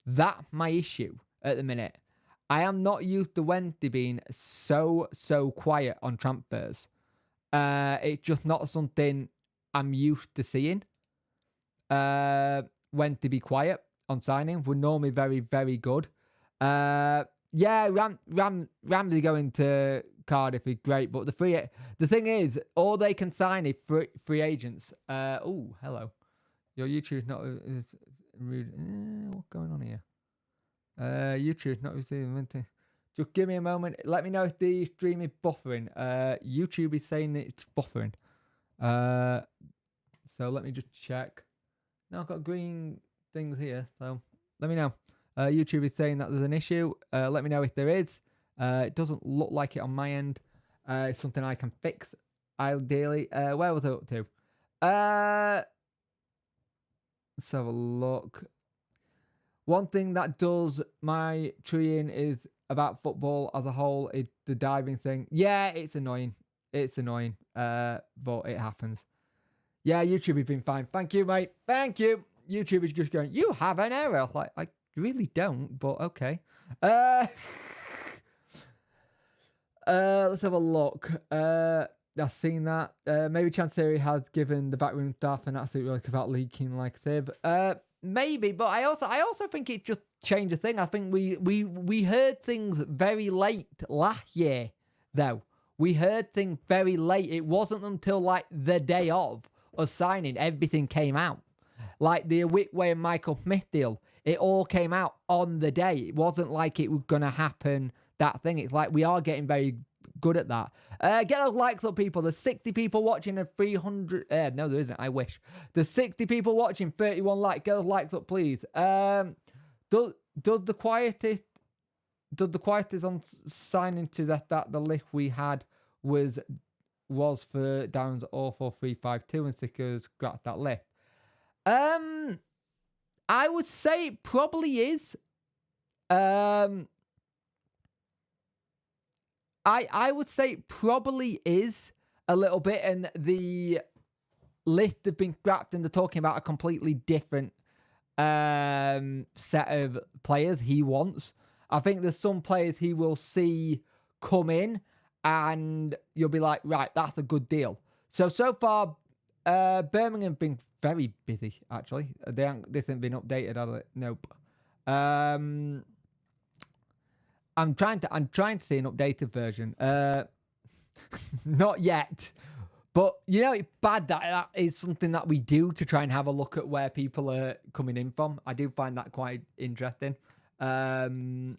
S1: That's my issue at the minute. I am not used to Wednesday being so quiet on transfers. It's just not something I'm used to seeing. Wednesday be quiet on signing. We're normally very, very good. Yeah, Ramsey going to Cardiff is great, but the thing is, all they can sign is free agents. Oh, hello. Your YouTube's not rude. What's going on here? YouTube's not receiving. Just give me a moment. Let me know if the stream is buffering. YouTube is saying that it's buffering. So let me just check. Now I've got green things here, so let me know. YouTube is saying that there's an issue. Let me know if there is. It doesn't look like it on my end. It's something I can fix, ideally. Where was I up to? Let's have a look. One thing that does my treeing is about football as a whole is the diving thing. Yeah, it's annoying. It's annoying. But it happens. Yeah, YouTube has been fine. Thank you, mate. Thank you. YouTube is just going, you have an error. Like, I really don't, but okay. Let's have a look. I've seen that. Maybe Chancery has given the backroom staff an absolute relic about leaking like Sib. Maybe, but I also think it just changed the thing. I think we heard things very late last year, though. We heard things very late. It wasn't until like the day of us signing everything came out. Like the Whitway and Michael Smith deal, it all came out on the day. It wasn't like it was going to happen, that thing. It's like we are getting very good at that. Get those likes up, people. There's 60 people watching and 300... no, there isn't. I wish. There's 60 people watching, 31 likes. Get those likes up, please. Does the quietest on signing to that the list we had was for Darren's 04352 and stickers scratched that list? I would say it probably is. I would say it probably is a little bit, and the list have been scrapped and they're talking about a completely different set of players he wants. I think there's some players he will see come in and you'll be like, right, that's a good deal. So far, Birmingham have been very busy, actually. This hasn't been updated, has it? Nope. I'm trying to see an updated version. Not yet. But, you know, it's bad that is something that we do to try and have a look at where people are coming in from. I do find that quite interesting. Why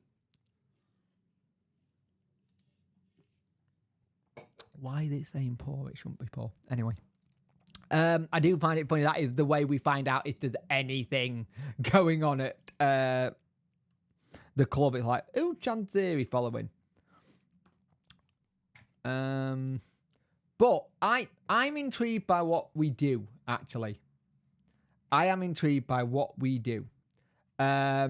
S1: is it saying poor? It shouldn't be poor. Anyway. I do find it funny. That is the way we find out if there's anything going on at the club. It's like, who Chancery following? But I'm intrigued by what we do, actually. I am intrigued by what we do. I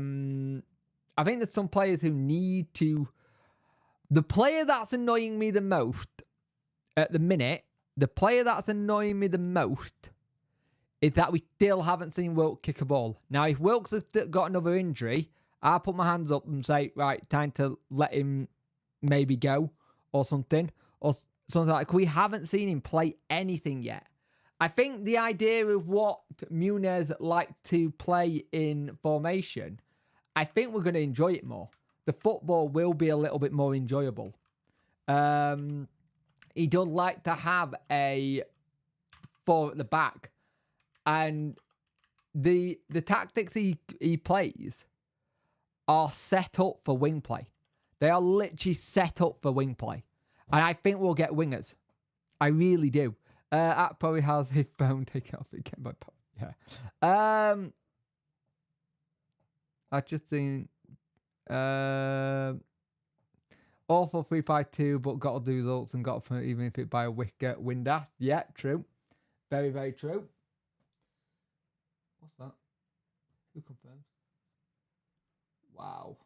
S1: think there's some players who need to... The player that's annoying me the most at the minute, the player that's annoying me the most is that we still haven't seen Wilkes kick a ball. Now, if Wilkes has got another injury, I'll put my hands up and say, right, time to let him maybe go or something. Or something like, we haven't seen him play anything yet. I think the idea of what Muniz like to play in formation, I think we're going to enjoy it more. The football will be a little bit more enjoyable. He does like to have a 4 at the back. And the tactics he plays are set up for wing play. They are literally set up for wing play. And I think we'll get wingers. I really do. That probably has his phone taken off again. But yeah. I just seen awful 3-5-2, but got to do results and got to even if it by a winder. Yeah, true. Very, very true. What's that? Who confirms? Wow.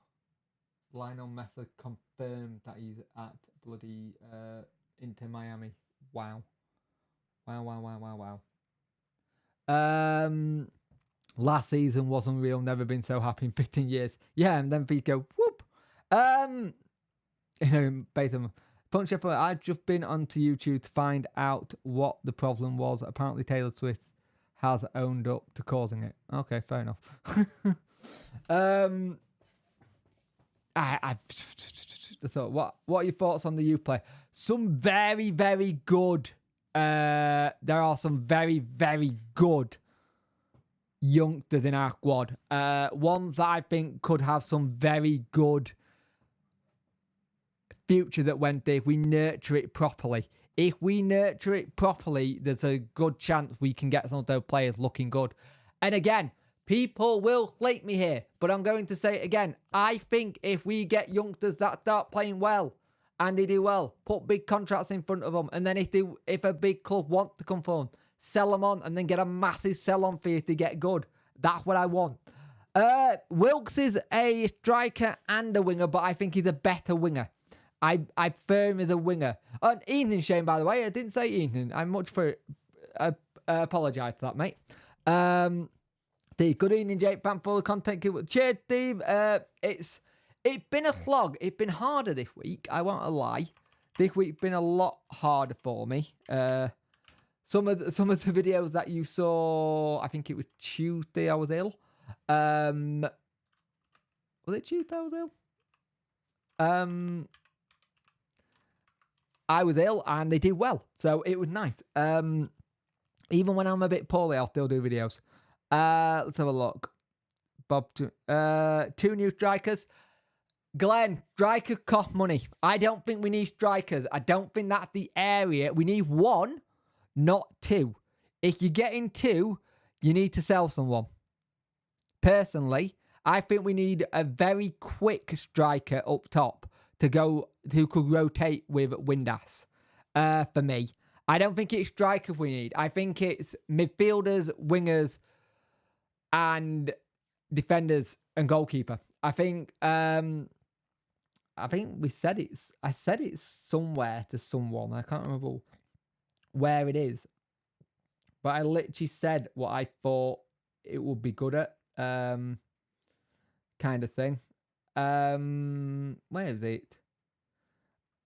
S1: Lionel Messi confirmed that he's at bloody Inter Miami. Wow. Wow. Last season was unreal. Never been so happy in 15 years. Yeah, and then we go whoop. Basically, Punch Sheffield. I've just been onto YouTube to find out what the problem was. Apparently, Taylor Swift has owned up to causing it. Okay, fair enough. I thought, what are your thoughts on the youth play? Some very, very good. There are some very, very good youngsters in our squad. One that I think could have some very good future that went if we nurture it properly. If we nurture it properly, there's a good chance we can get some of those players looking good. And again, people will flake me here, but I'm going to say it again. I think if we get youngsters that start playing well and they do well, put big contracts in front of them, and then if a big club wants to come for them, sell them on and then get a massive sell-on fee if they get good. That's what I want. Wilkes is a striker and a winger, but I think he's a better winger. I prefer him as a winger. Ethan Shane, by the way. I didn't say Ethan. I'm much for it. I apologise for that, mate. Steve, good evening, Jake. Thanks for the content. Cheers, Steve. It's been a slog. It's been harder this week. I won't lie. This week's been a lot harder for me. Some of the videos that you saw, I think it was Tuesday. I was ill. Was it Tuesday? I was ill. I was ill and they did well, so it was nice. Even when I'm a bit poorly, I'll still do videos. Let's have a look. Bob, 2 new strikers. Glenn, striker cost money. I don't think we need strikers. I don't think that's the area. We need 1, not 2. If you're getting 2, you need to sell someone. Personally, I think we need a very quick striker up top to go who could rotate with Windass. For me, I don't think it's strikers we need. I think it's midfielders, wingers, and defenders and goalkeeper. I think we said it's. I said it's somewhere to someone. I can't remember where it is, but I literally said what I thought it would be good at. Kind of thing. Where is it?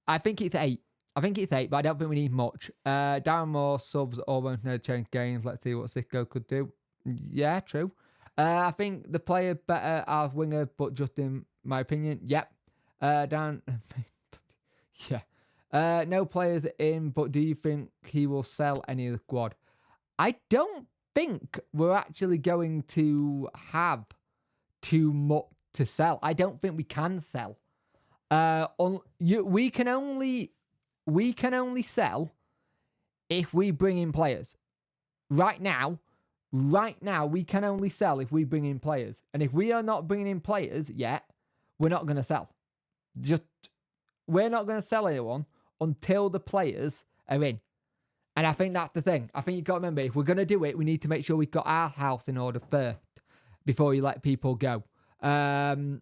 S1: I think it's 8. But I don't think we need much. Darren Moore subs almost no change games. Let's see what Sicko could do. Yeah, true. I think the player better as winger, but just in my opinion, yep. Down. Yeah. No players in, but do you think he will sell any of the squad? I don't think we're actually going to have too much to sell. I don't think we can sell. We can only sell if we bring in players. Right now, we can only sell if we bring in players. And if we are not bringing in players yet, we're not going to sell. We're not going to sell anyone until the players are in. And I think that's the thing. I think you've got to remember, if we're going to do it, we need to make sure we've got our house in order first before you let people go. And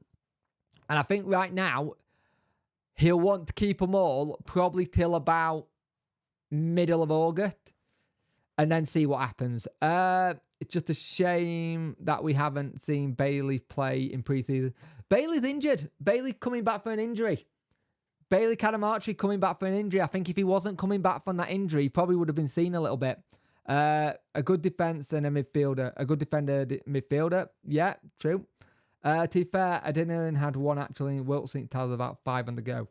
S1: I think right now, he'll want to keep them all probably till about middle of August and then see what happens. It's just a shame that we haven't seen Bailey play in pre-season. Bailey's injured. Bailey coming back for an injury. Bailey Cadamarchi coming back for an injury. I think if he wasn't coming back from that injury, he probably would have been seen a little bit. A good defence and a midfielder. A good defender, midfielder. Yeah, true. To be fair, Adeniran had one actually. Wilkes tells about 5 on the go.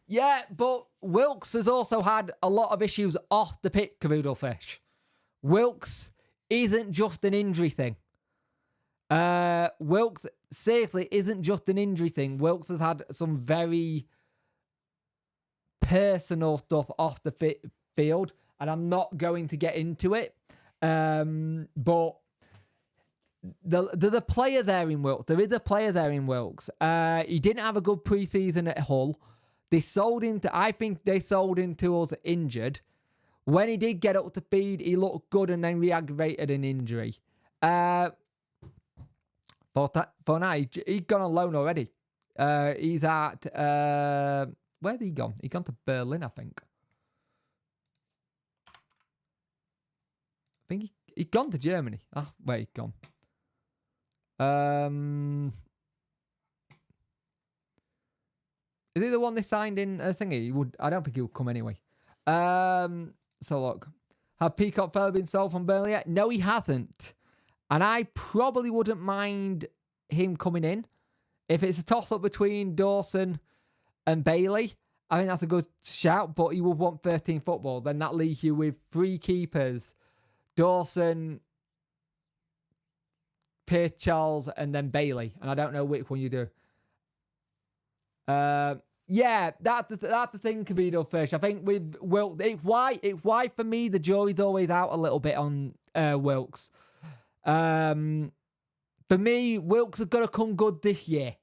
S1: Yeah, but Wilkes has also had a lot of issues off the pitch, Caboodlefish. Wilkes isn't just an injury thing. Wilkes, seriously, isn't just an injury thing. Wilkes has had some very personal stuff off the field, and I'm not going to get into it. But there's a player there in Wilkes. There is a player there in Wilkes. He didn't have a good preseason at Hull. I think they sold him to us injured. When he did get up to speed, he looked good and then re-aggravated an injury. For now, he's gone on loan already. He's at... where's he gone? He's gone to Berlin, I think. I think he's gone to Germany. Ah, where he's gone. Is he the one they signed in thingy? I don't think he would come anyway. So look. Have Peacock Feller been sold from Burnley yet? No, he hasn't. And I probably wouldn't mind him coming in. If it's a toss-up between Dawson and Bailey, I think that's a good shout, but you would want 13 football. Then that leaves you with 3 keepers. Dawson, Pierce Charles, and then Bailey. And I don't know which one you do. Yeah, that's the thing, Cabido Fish. I think with Wilkes, it's why for me the jury's always out a little bit on Wilkes. For me, Wilkes has got to come good this year.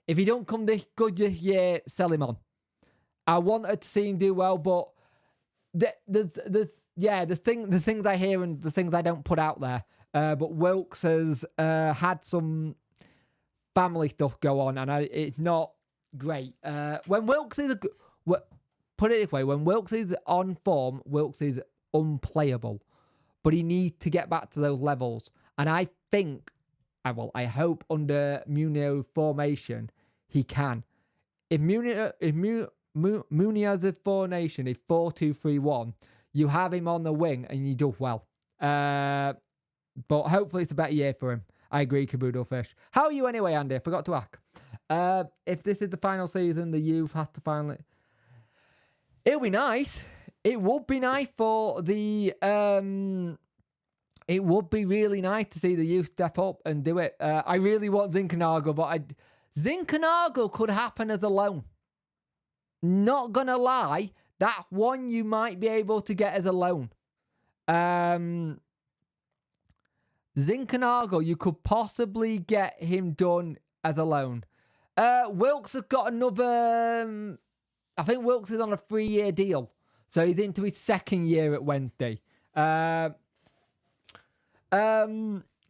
S1: If he don't come good this year, sell him on. I wanted to see him do well, but the things I hear and the things I don't put out there. But Wilkes has had some family stuff go on, and it's not great. When Wilkes is put it this way, when Wilkes is on form, Wilkes is unplayable. But he needs to get back to those levels. And I think, I hope under Munio's formation, he can. If Munio's formation is 4-2-3-1, you have him on the wing and you do well. But hopefully it's a better year for him. I agree, Caboodle Fish. How are you anyway, Andy? I forgot to ask. If this is the final season, the youth have to finally... It'll be nice. It would be nice for the... It would be really nice to see the youth step up and do it. I really want Zinchenko, but Zinchenko could happen as a loan. Not gonna lie, that one you might be able to get as a loan. Zinchenko, you could possibly get him done as a loan. Wilkes has got another... I think Wilkes is on a 3-year deal. So he's into his 2nd year at Wednesday.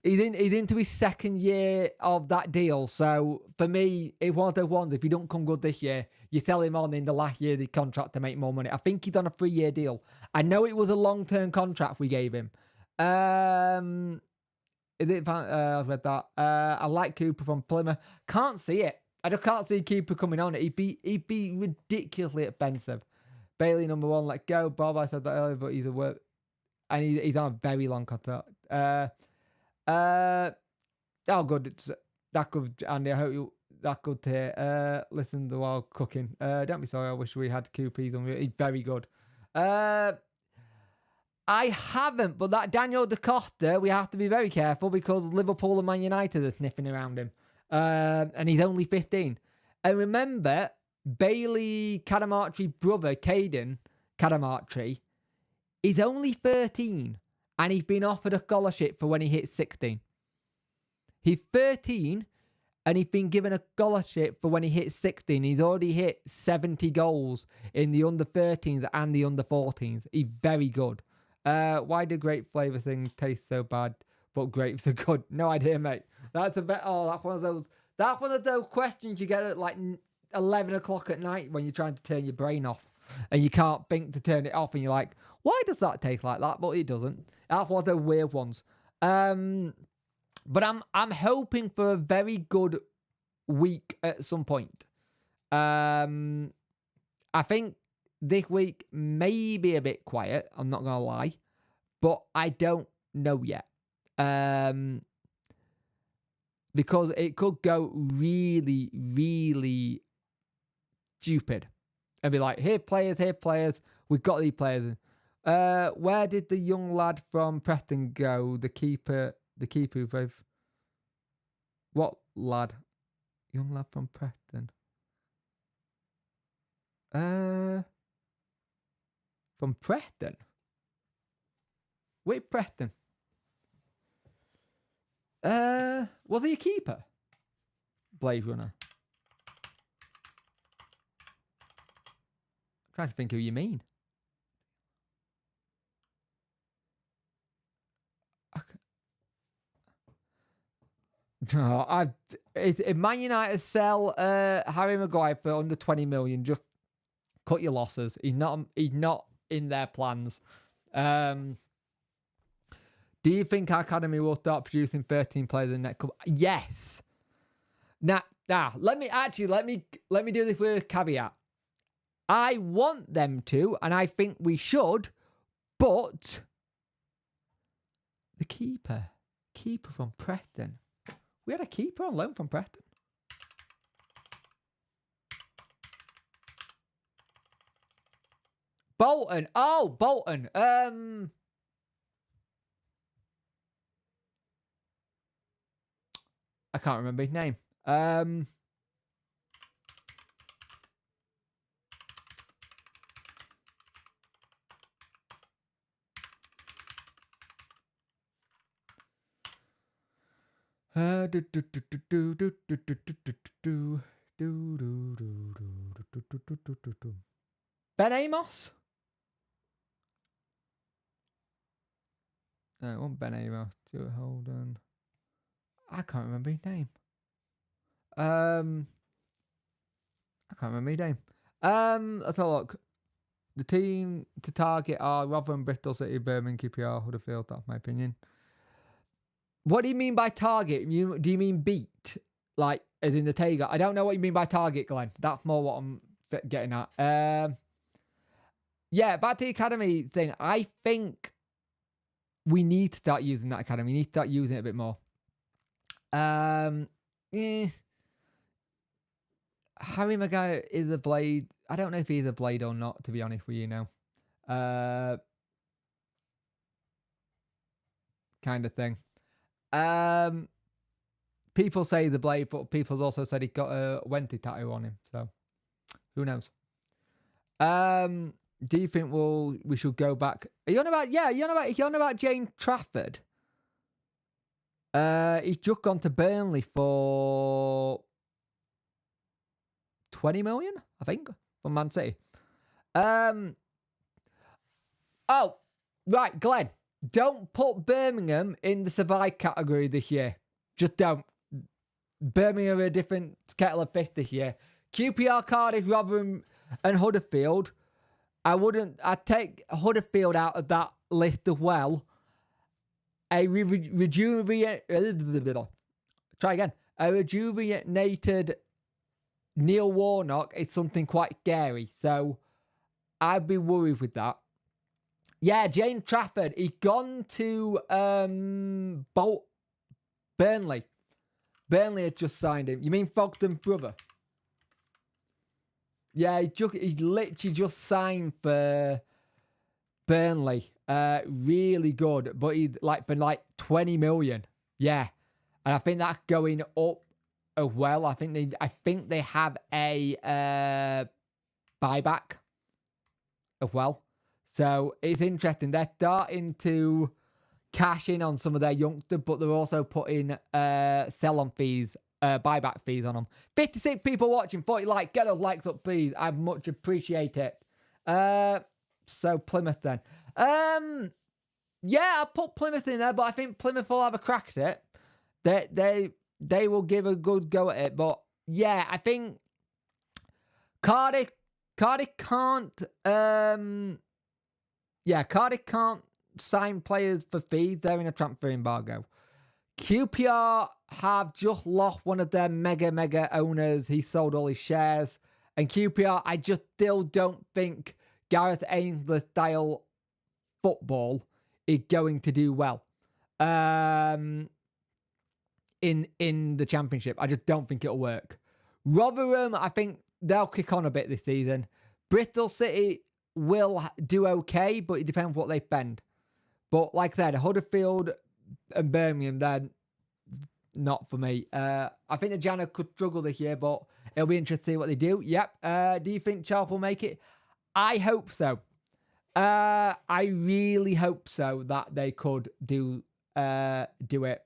S1: He's into his 2nd year of that deal. So for me, it's one of those ones. If you don't come good this year, you sell him on in the last year of the contract to make more money. I think he's on a 3-year deal. I know it was a long-term contract we gave him. I read that. I like Cooper from Plymouth. Can't see it. I just can't see Cooper coming on it. He'd be ridiculously expensive. Bailey number 1, let go. Bob, I said that earlier, but he's a work. And he's on a very long contract. Oh, good. That good, Andy. I hope you that good to hear. Listen to while cooking. Don't be sorry. I wish we had Cooper. He's very good. I haven't, but that Daniel Da Costa, we have to be very careful because Liverpool and Man United are sniffing around him. And he's only 15. And remember, Bailey Cadamartri's brother, Caden Cadamartri, is only 13. And he's been offered a scholarship for when he hits 16. He's 13 and he's been given a scholarship for when he hits 16. He's already hit 70 goals in the under-13s and the under-14s. He's very good. Why do grape flavour things taste so bad, but grapes are good? No idea, mate. That's a bit. Oh, that's one of those questions you get at like 11 o'clock at night when you're trying to turn your brain off and you can't think to turn it off, and you're like, why does that taste like that? But it doesn't. That's one of the weird ones. But I'm hoping for a very good week at some point. I think this week may be a bit quiet. I'm not gonna lie, but I don't know yet. Because it could go really, really stupid. And be like, here players, we've got these players. Where did the young lad from Preston go? The keeper who what lad? Young lad from Preston. From Preston? Wait, Preston. Was he a keeper? Blade Runner. I'm trying to think who you mean. No, if Man United sell Harry Maguire for under 20 million, just cut your losses. He's not in their plans. Do you think our academy will start producing 13 players in the next couple? Yes. Now, let me do this with a caveat. I want them to, and I think we should, but the keeper from Preston. We had a keeper on loan from Preston. Bolton. Oh, Bolton. I can't remember his name. Ben Amos? No, it wasn't Ben Amos. Stuart Holden. I can't remember his name. I can't remember his name. Let's have a look. The team to target are Rotherham, Bristol City, Birmingham, QPR, Huddersfield. That's my opinion. What do you mean by target? Do you mean beat? Like, as in the Tiger? I don't know what you mean by target, Glenn. That's more what I'm getting at. Yeah, back to the academy thing. I think we need to start using that academy. We need to start using it a bit more. Harry Maguire is a blade. I don't know if he's a blade or not, to be honest with you now. Kind of thing. People say the blade, but people's also said he got a Wednesday tattoo on him. So, who knows? Do you think we should go back? Are you on about? Yeah, you on about Jane Trafford? He's just gone to Burnley for 20 million, I think, from Man City. Oh, right, Glenn. Don't put Birmingham in the survive category this year. Just don't. Birmingham are a different kettle of fish this year. QPR, Cardiff, Rotherham, and Huddersfield. I'd take Huddersfield out of that list as well. A rejuvenated Neil Warnock is something quite scary. So I'd be worried with that. Yeah, James Trafford. He's gone to Burnley. Burnley had just signed him. You mean Fogden's brother? Yeah, he literally just signed for Burnley. Really good. But he's for 20 million. Yeah. And I think that's going up as well. I think they have a buyback as well. So it's interesting. They're starting to cash in on some of their youngsters, but they're also putting sell-on fees, buyback fees on them. 56 people watching, 40 likes. Get those likes up, please. I much appreciate it. So Plymouth then. Yeah, I put Plymouth in there, but I think Plymouth will have a crack at it. They will give a good go at it. But yeah, I think Cardiff can't Cardiff can't sign players for fees. They're in a transfer embargo. QPR have just lost one of their mega owners. He sold all his shares. And QPR, I just still don't think Gareth Ainsworth style football is going to do well in the Championship. I just don't think it'll work. Rotherham, I think they'll kick on a bit this season. Bristol City will do okay, but it depends what they spend. But like I said, Huddersfield and Birmingham, they're not for me. I think the Jana could struggle this year, but it'll be interesting to see what they do. Yep. Do you think Chelsea will make it? I hope so. I really hope so that they could do it,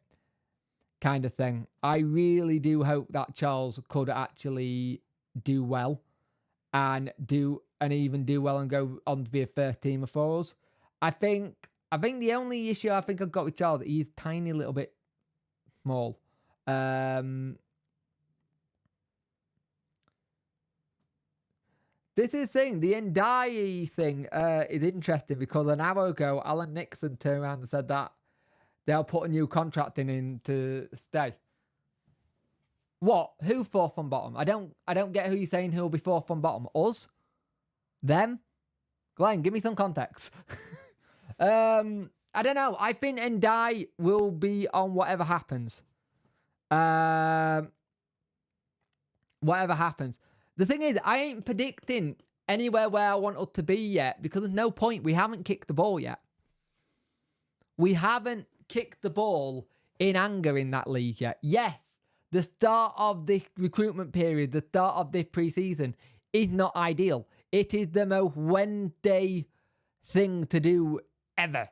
S1: kind of thing. I really do hope that Charles could actually do well and even do well and go on to be a first teamer for us. I think the only issue I think I've got with Charles, he's a tiny little bit small. This is the thing, the Ndiaye thing is interesting because an hour ago, Alan Nixon turned around and said that they'll put a new contract in to stay. What? Who fourth from bottom? I don't get who you're saying who'll be fourth from bottom. Us? Them? Glenn, give me some context. I don't know. I think Ndiaye will be on whatever happens. Whatever happens. The thing is, I ain't predicting anywhere where I want us to be yet because there's no point. We haven't kicked the ball yet. We haven't kicked the ball in anger in that league yet. Yes, the start of this recruitment period, the start of this pre-season is not ideal. It is the most Wednesday thing to do ever.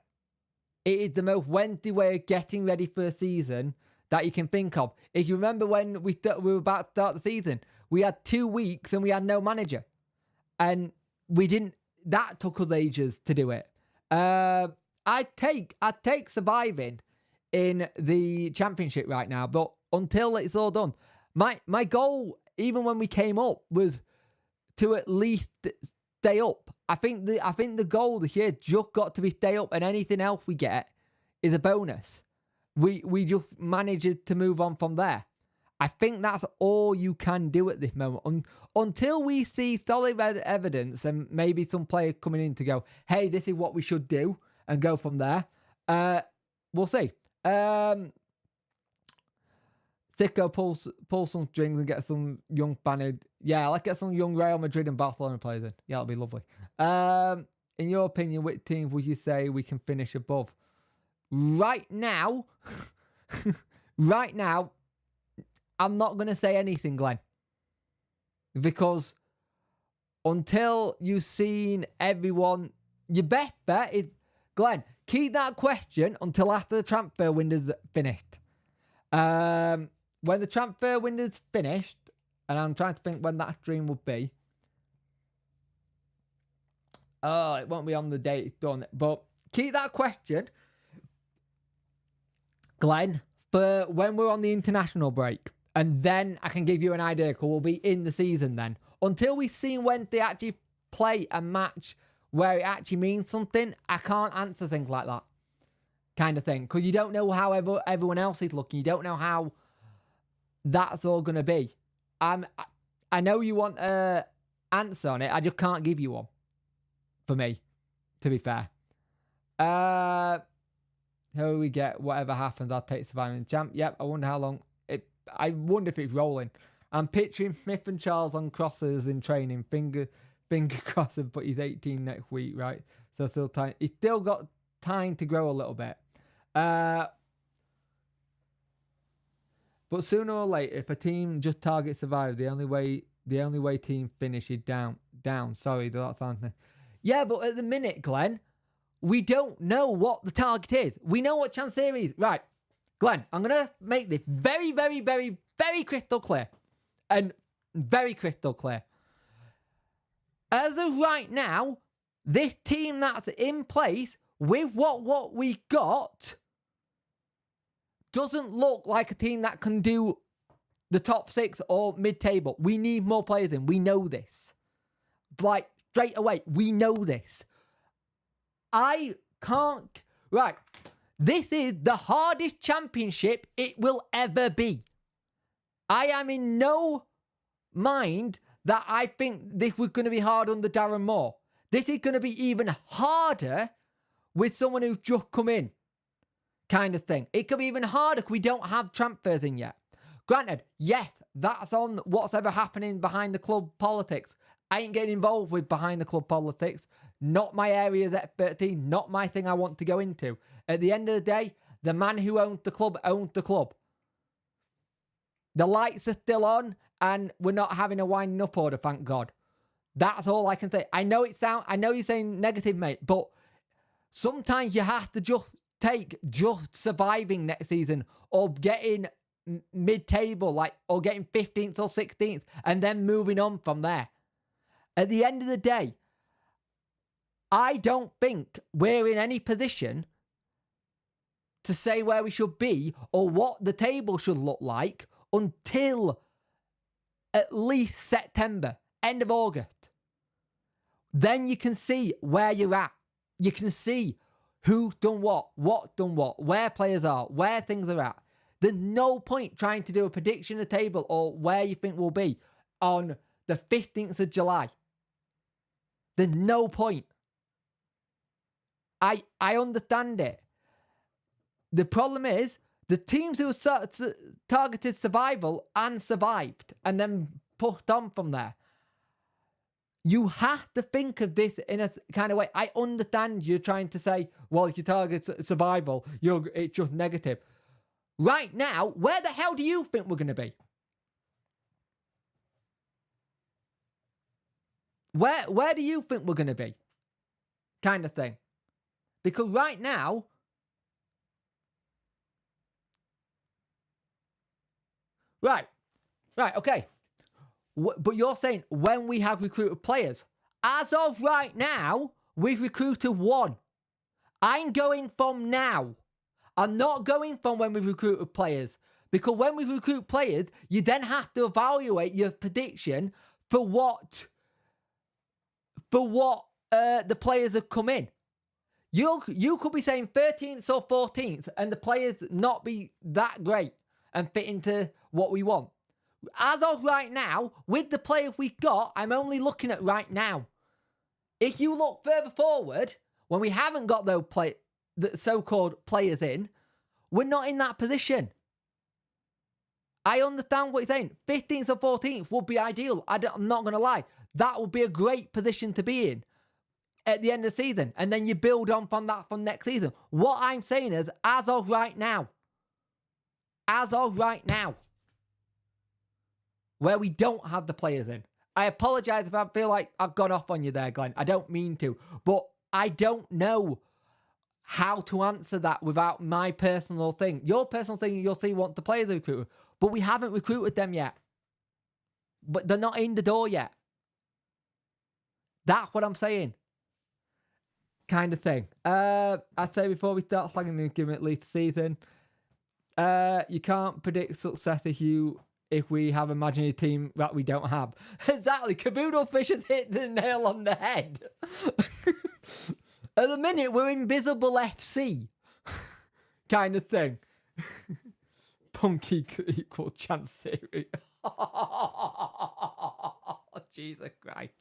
S1: It is the most Wednesday way of getting ready for a season that you can think of. If you remember when we were about to start the season, we had 2 weeks and we had no manager. And that took us ages to do it. I'd take surviving in the Championship right now, but until it's all done, my goal, even when we came up, was to at least stay up. I think the goal this year just got to be stay up, and anything else we get is a bonus. We just managed to move on from there. I think that's all you can do at this moment. Until we see solid evidence and maybe some player coming in to go, hey, this is what we should do, and go from there. We'll see. Sicko pull some strings and get some young bannered. Yeah, let's get some young Real Madrid and Barcelona players in. Yeah, that'll be lovely. In your opinion, which teams would you say we can finish above? Right now, I'm not going to say anything, Glenn. Because until you've seen everyone, your best bet is, Glenn, keep that question until after the transfer window's finished. When the transfer window's finished, and I'm trying to think when that stream will be. Oh, it won't be on the date it's done. But keep that question, Glenn, for when we're on the international break. And then I can give you an idea, because we'll be in the season then. Until we've seen when they actually play a match where it actually means something, I can't answer things like that. Kind of thing. Because you don't know how everyone else is looking. You don't know how that's all going to be. I know you want an answer on it. I just can't give you one. For me, to be fair. Who we get, whatever happens, I'll take surviving champ. Yep, I wonder how long. I wonder if it's rolling. I'm picturing Smith and Charles on crosses in training. Finger crossing, but he's 18 next week, right? So still time. He's still got time to grow a little bit. But sooner or later, if a team just target survive, the only way team finish is down. Sorry, that's something. Yeah, but at the minute, Glenn, we don't know what the target is. We know what chance there is. Right, Glenn, I'm going to make this very, very, very, very crystal clear. And very crystal clear. As of right now, this team that's in place with what we got doesn't look like a team that can do the top 6 or mid-table. We need more players in. We know this. Like, straight away, we know this. I can't... Right. This is the hardest championship it will ever be. I am in no mind that I think this was going to be hard under Darren Moore. This is going to be even harder with someone who's just come in, kind of thing. It could be even harder because we don't have transfers in yet. Granted, yes, that's on what's ever happening behind the club politics. I ain't getting involved with behind the club politics. Not my area as expertise, not my thing I want to go into. At the end of the day, the man who owns the club owns the club. The lights are still on and we're not having a winding up order, thank God. That's all I can say. I know you're saying negative, mate, but sometimes you have to just take just surviving next season or getting mid-table, or getting 15th or 16th and then moving on from there. At the end of the day, I don't think we're in any position to say where we should be or what the table should look like until at least September, end of August. Then you can see where you're at. You can see who's done what's done what, where players are, where things are at. There's no point trying to do a prediction of the table or where you think we'll be on the 15th of July. There's no point. I understand it. The problem is the teams who targeted survival and survived and then pushed on from there. You have to think of this in a kind of way. I understand you're trying to say, well, if you target survival, it's just negative. Right now, where the hell do you think we're going to be? Where do you think we're going to be? Kind of thing. Because right now, right, okay. But you're saying when we have recruited players. As of right now, we've recruited one. I'm going from now. I'm not going from when we've recruited players. Because when we recruit players, you then have to evaluate your prediction for what the players have come in. You could be saying 13th or 14th and the players not be that great and fit into what we want. As of right now, with the players we've got, I'm only looking at right now. If you look further forward, when we haven't got those the so-called players in, we're not in that position. I understand what you're saying. 15th or 14th would be ideal. I'm not going to lie. That would be a great position to be in at the end of the season. And then you build on from that from next season. What I'm saying is, as of right now, where we don't have the players in. I apologise if I feel like I've gone off on you there, Glenn. I don't mean to. But I don't know how to answer that without my personal thing. Your personal thing, you'll see what the players are recruited. But we haven't recruited them yet. But they're not in the door yet. That's what I'm saying. Kind of thing. I'd say before we start slagging them, give it at least a season. You can't predict success if we have imaginary team that we don't have. Exactly. Caboodle Fish has hit the nail on the head. At the minute, we're Invisible FC. Kind of thing. Punky equal chance theory. Jesus Christ.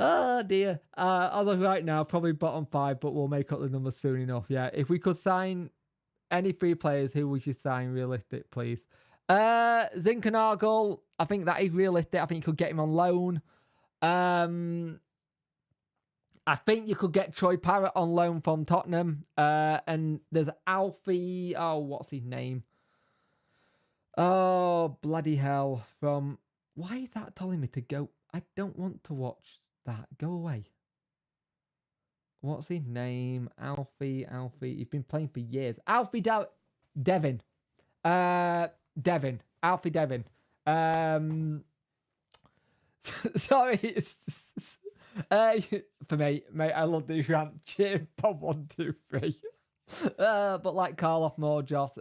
S1: Oh dear. As of right now, probably bottom 5, but we'll make up the numbers soon enough. Yeah. If we could sign any 3 players, who we should sign realistic, please? Zinkernagel, I think that is realistic. I think you could get him on loan. I think you could get Troy Parrott on loan from Tottenham. And there's Alfie. Oh, what's his name? Oh, bloody hell. Why is that telling me to go? I don't want to watch that. Go away. What's his name? Alfie. He's been playing for years. Alfie Devin. Alfie Devin. Sorry. For me, mate, I love the rant. Cheer, Bob 1, 2, 3. But like Karloff Moore, Joss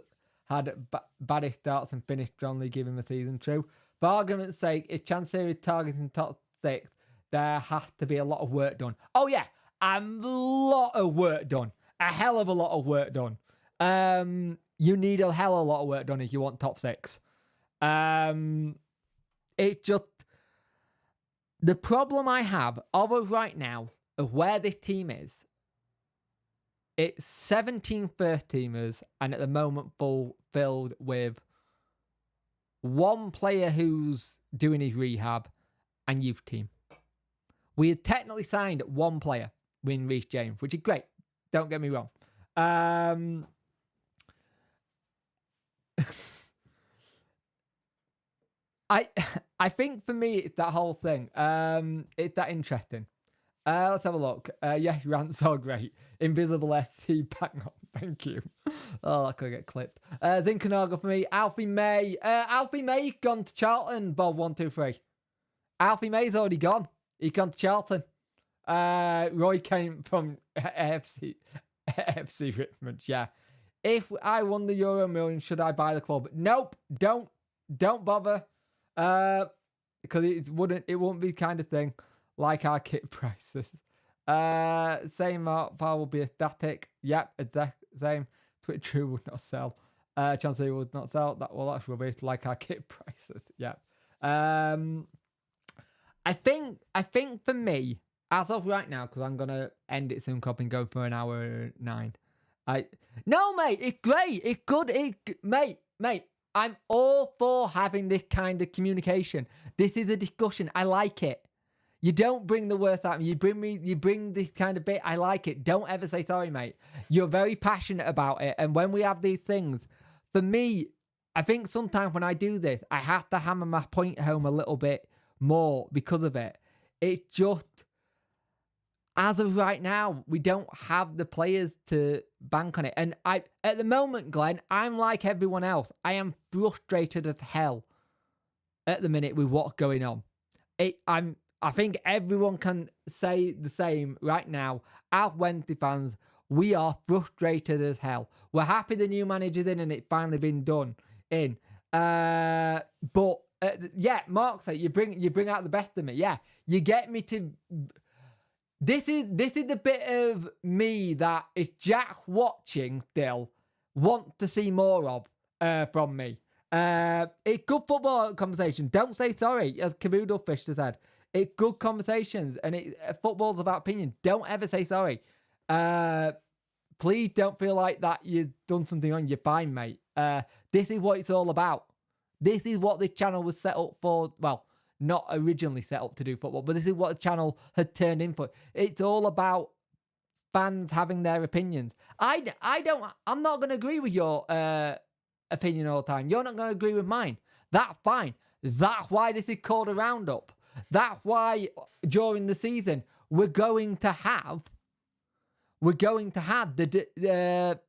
S1: had baddest starts and finished strongly, giving the season true. For argument's sake, if Chansiri is targeting top 6, there has to be a lot of work done. Oh yeah, a lot of work done. A hell of a lot of work done. You need a hell of a lot of work done if you want top 6. It just... The problem I have of us right now, of where this team is, it's 17 first teamers, and at the moment filled with one player who's doing his rehab and youth team. We had technically signed one player, Win Reece James, which is great. Don't get me wrong. I think for me, it's that whole thing. It's that interesting. Let's have a look. Yeah, rants are great. Invisible SC, back on. Thank you. Oh, that could get clipped. Zinkanaga for me. Alfie May. Alfie May gone to Charlton. Bob 123. Alfie May's already gone. He's gone to Charlton. Roy came from FC Richmond. Yeah. If I won the Euro Million, should I buy the club? Nope. Don't bother. Because it wouldn't be the kind of thing like our kit prices. Same file will be static. Yep, exact same. Twitch True would not sell. Chancellor would not sell. That's rubbish. Like our kit prices. Yep. I think for me, as of right now, because I'm gonna end it soon, copy and go for an hour 9. No, mate, it's great. It's good. Mate. I'm all for having this kind of communication. This is a discussion. I like it. You don't bring the worst out of me. You bring this kind of bit. I like it. Don't ever say sorry, mate. You're very passionate about it. And when we have these things, for me, I think sometimes when I do this, I have to hammer my point home a little bit more because of it. It's just, as of right now, we don't have the players to bank on it. And at the moment, Glenn, I'm like everyone else. I am frustrated as hell at the minute with what's going on. I think everyone can say the same right now. As Wednesday fans, we are frustrated as hell. We're happy the new manager's in and it's finally been done in. But yeah, Mark said you bring out the best of me. Yeah, you get me to. This is the bit of me that is Jack watching still want to see more of from me. It's good football conversation. Don't say sorry, as Caboodle Fish has said. It's good conversations, and football's about opinion. Don't ever say sorry. Please don't feel like that you've done something wrong. You're fine, mate. This is what it's all about. This is what this channel was set up for. Well, not originally set up to do football, but this is what the channel had turned in for. It's all about fans having their opinions. I'm not going to agree with your opinion all the time. You're not going to agree with mine. That's fine. That's why this is called a roundup. That's why during the season we're going to have the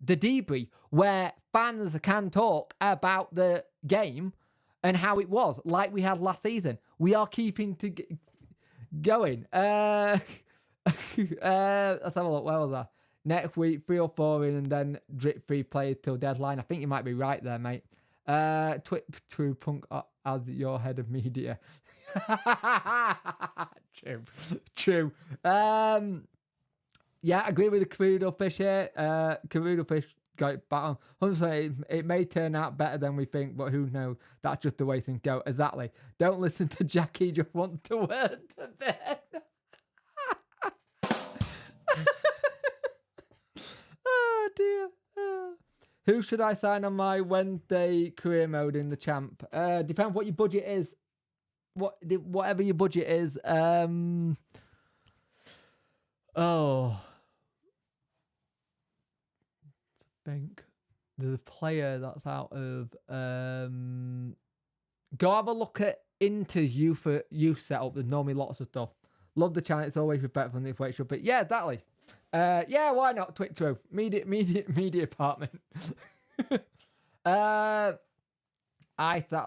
S1: debrief where fans can talk about the game and how it was, like we had last season. We are keeping going. Let's have a look. Where was that? Next week, 3 or 4 in, and then drip 3 players till deadline. I think you might be right there, mate. True Punk as your head of media. True. Yeah, I agree with the Caboodle Fish here. Caboodle Fish got it back on. It may turn out better than we think, but who knows? That's just the way things go. Exactly. Don't listen to Jackie, just want to word to bed. Oh, dear. Who should I sign on my Wednesday career mode in the champ? Depends what your budget is. Whatever your budget is. Oh. I think there's a player that's out of. Go have a look into youth setup. There's normally lots of stuff. Love the channel. It's always respectful and the way it should be. Yeah, exactly. Yeah, why not? Twitch through media department. That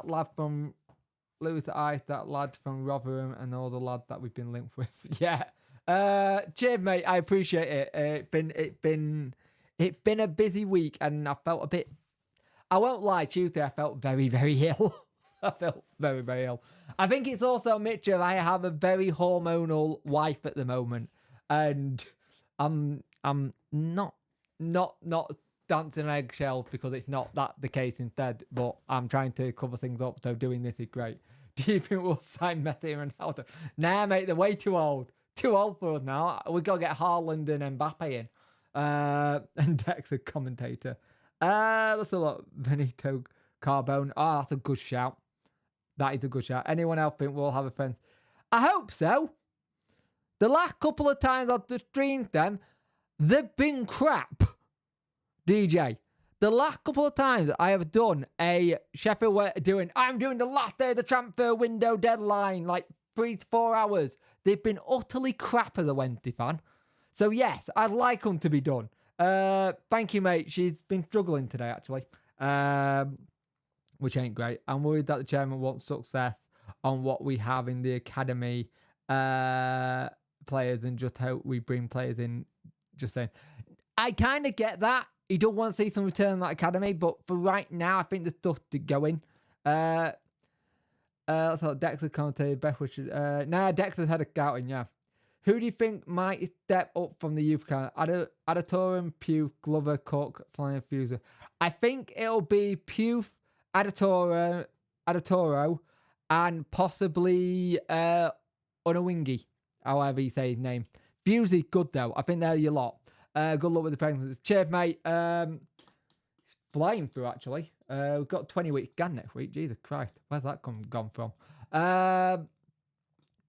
S1: lad from Lewis. That lad from Rotherham, and all the lads that we've been linked with. Yeah. Cheers, mate. I appreciate it. It's been a busy week, and I felt a bit. I won't lie. Tuesday, I felt very, very ill. I felt very, very ill. I think it's also a mixture. I have a very hormonal wife at the moment, and I'm not dancing on eggshells because it's not that the case instead. But I'm trying to cover things up, so doing this is great. Do you think we'll sign Messi and Ronaldo? Nah, mate, they're way too old. Too old for us now. We've got to get Haaland and Mbappe in. And Dex, the commentator. Let's look. Benito Carbone. Oh, that's a good shout. That is a good shout. Anyone else think we'll have a friend? I hope so. The last couple of times I've streamed them, they've been crap. DJ. The last couple of times I have done a Sheffield I'm doing the last day of the transfer window deadline, like 3 to 4 hours. They've been utterly crap as a Wednesday fan. So yes, I'd like them to be done. Thank you, mate. She's been struggling today, actually. Which ain't great. I'm worried that the chairman wants success on what we have in the academy players and just hope we bring players in. Just saying. I kind of get that. He don't want to see some return in that academy, but for right now, I think there's stuff to go in. So Dexter commentated, Beth Richard. Dexter's had a scouting, yeah. Who do you think might step up from the youth camp? Adatorum, Pugh, Glover, Cook, Flying Fuser. I think it'll be Pugh, Adatoro, and possibly Unawingi, however you say his name. Fusey's good, though. I think they're your lot. Good luck with the pregnancy. Cheers, mate. Flying through, actually. We've got 20-week scan next week. Jesus Christ. Where's that gone from?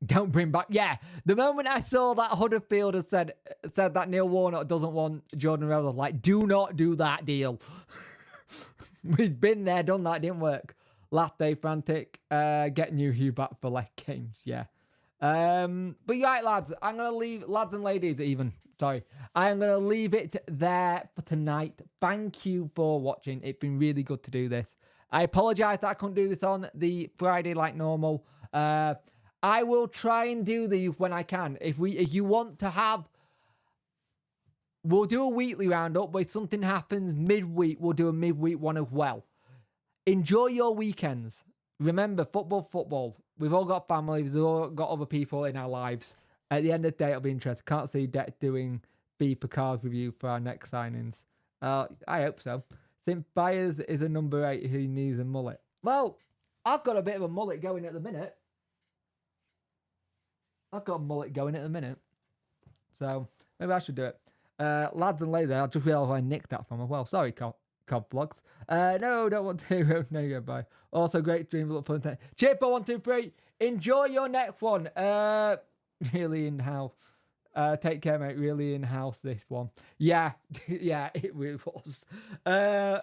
S1: Don't bring back... Yeah, the moment I saw that Huddersfield had said that Neil Warnock doesn't want Jordan Rose, I was like, do not do that deal. We've been there, done that, didn't work. Last day frantic. Get new Hugh back for leg games, yeah. But you're right, lads. I'm going to leave... Lads and ladies, even... Sorry. I am going to leave it there for tonight. Thank you for watching. It's been really good to do this. I apologise that I couldn't do this on the Friday like normal. I will try and do these when I can. If you want to have... We'll do a weekly roundup, but if something happens midweek, we'll do a midweek one as well. Enjoy your weekends. Remember, football. We've all got families. We've all got other people in our lives. At the end of the day, it'll be interesting. Can't see Deck doing FIFA cards review for our next signings. I hope so. Since Byers is a number 8 who needs a mullet. Well, I've got a bit of a mullet going at the minute. So, maybe I should do it. Lads and ladies, I just realised I nicked that from as well. Sorry, Cob Vlogs. No, don't want to. No, goodbye. Also, great stream. Look fun. Cheers for 1, 2, 3. Enjoy your next one. Really in house. Take care, mate. Really in house, this one. Yeah, yeah, it really was. I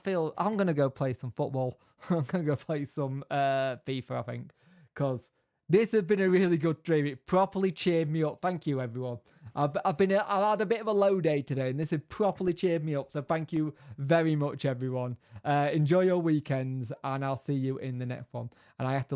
S1: feel I'm going to go play some football. I'm going to go play some FIFA, I think. Because this has been a really good stream. It properly cheered me up. Thank you, everyone. I've had a bit of a low day today, and this has properly cheered me up. So thank you very much, everyone. Enjoy your weekends, and I'll see you in the next one. And I have to look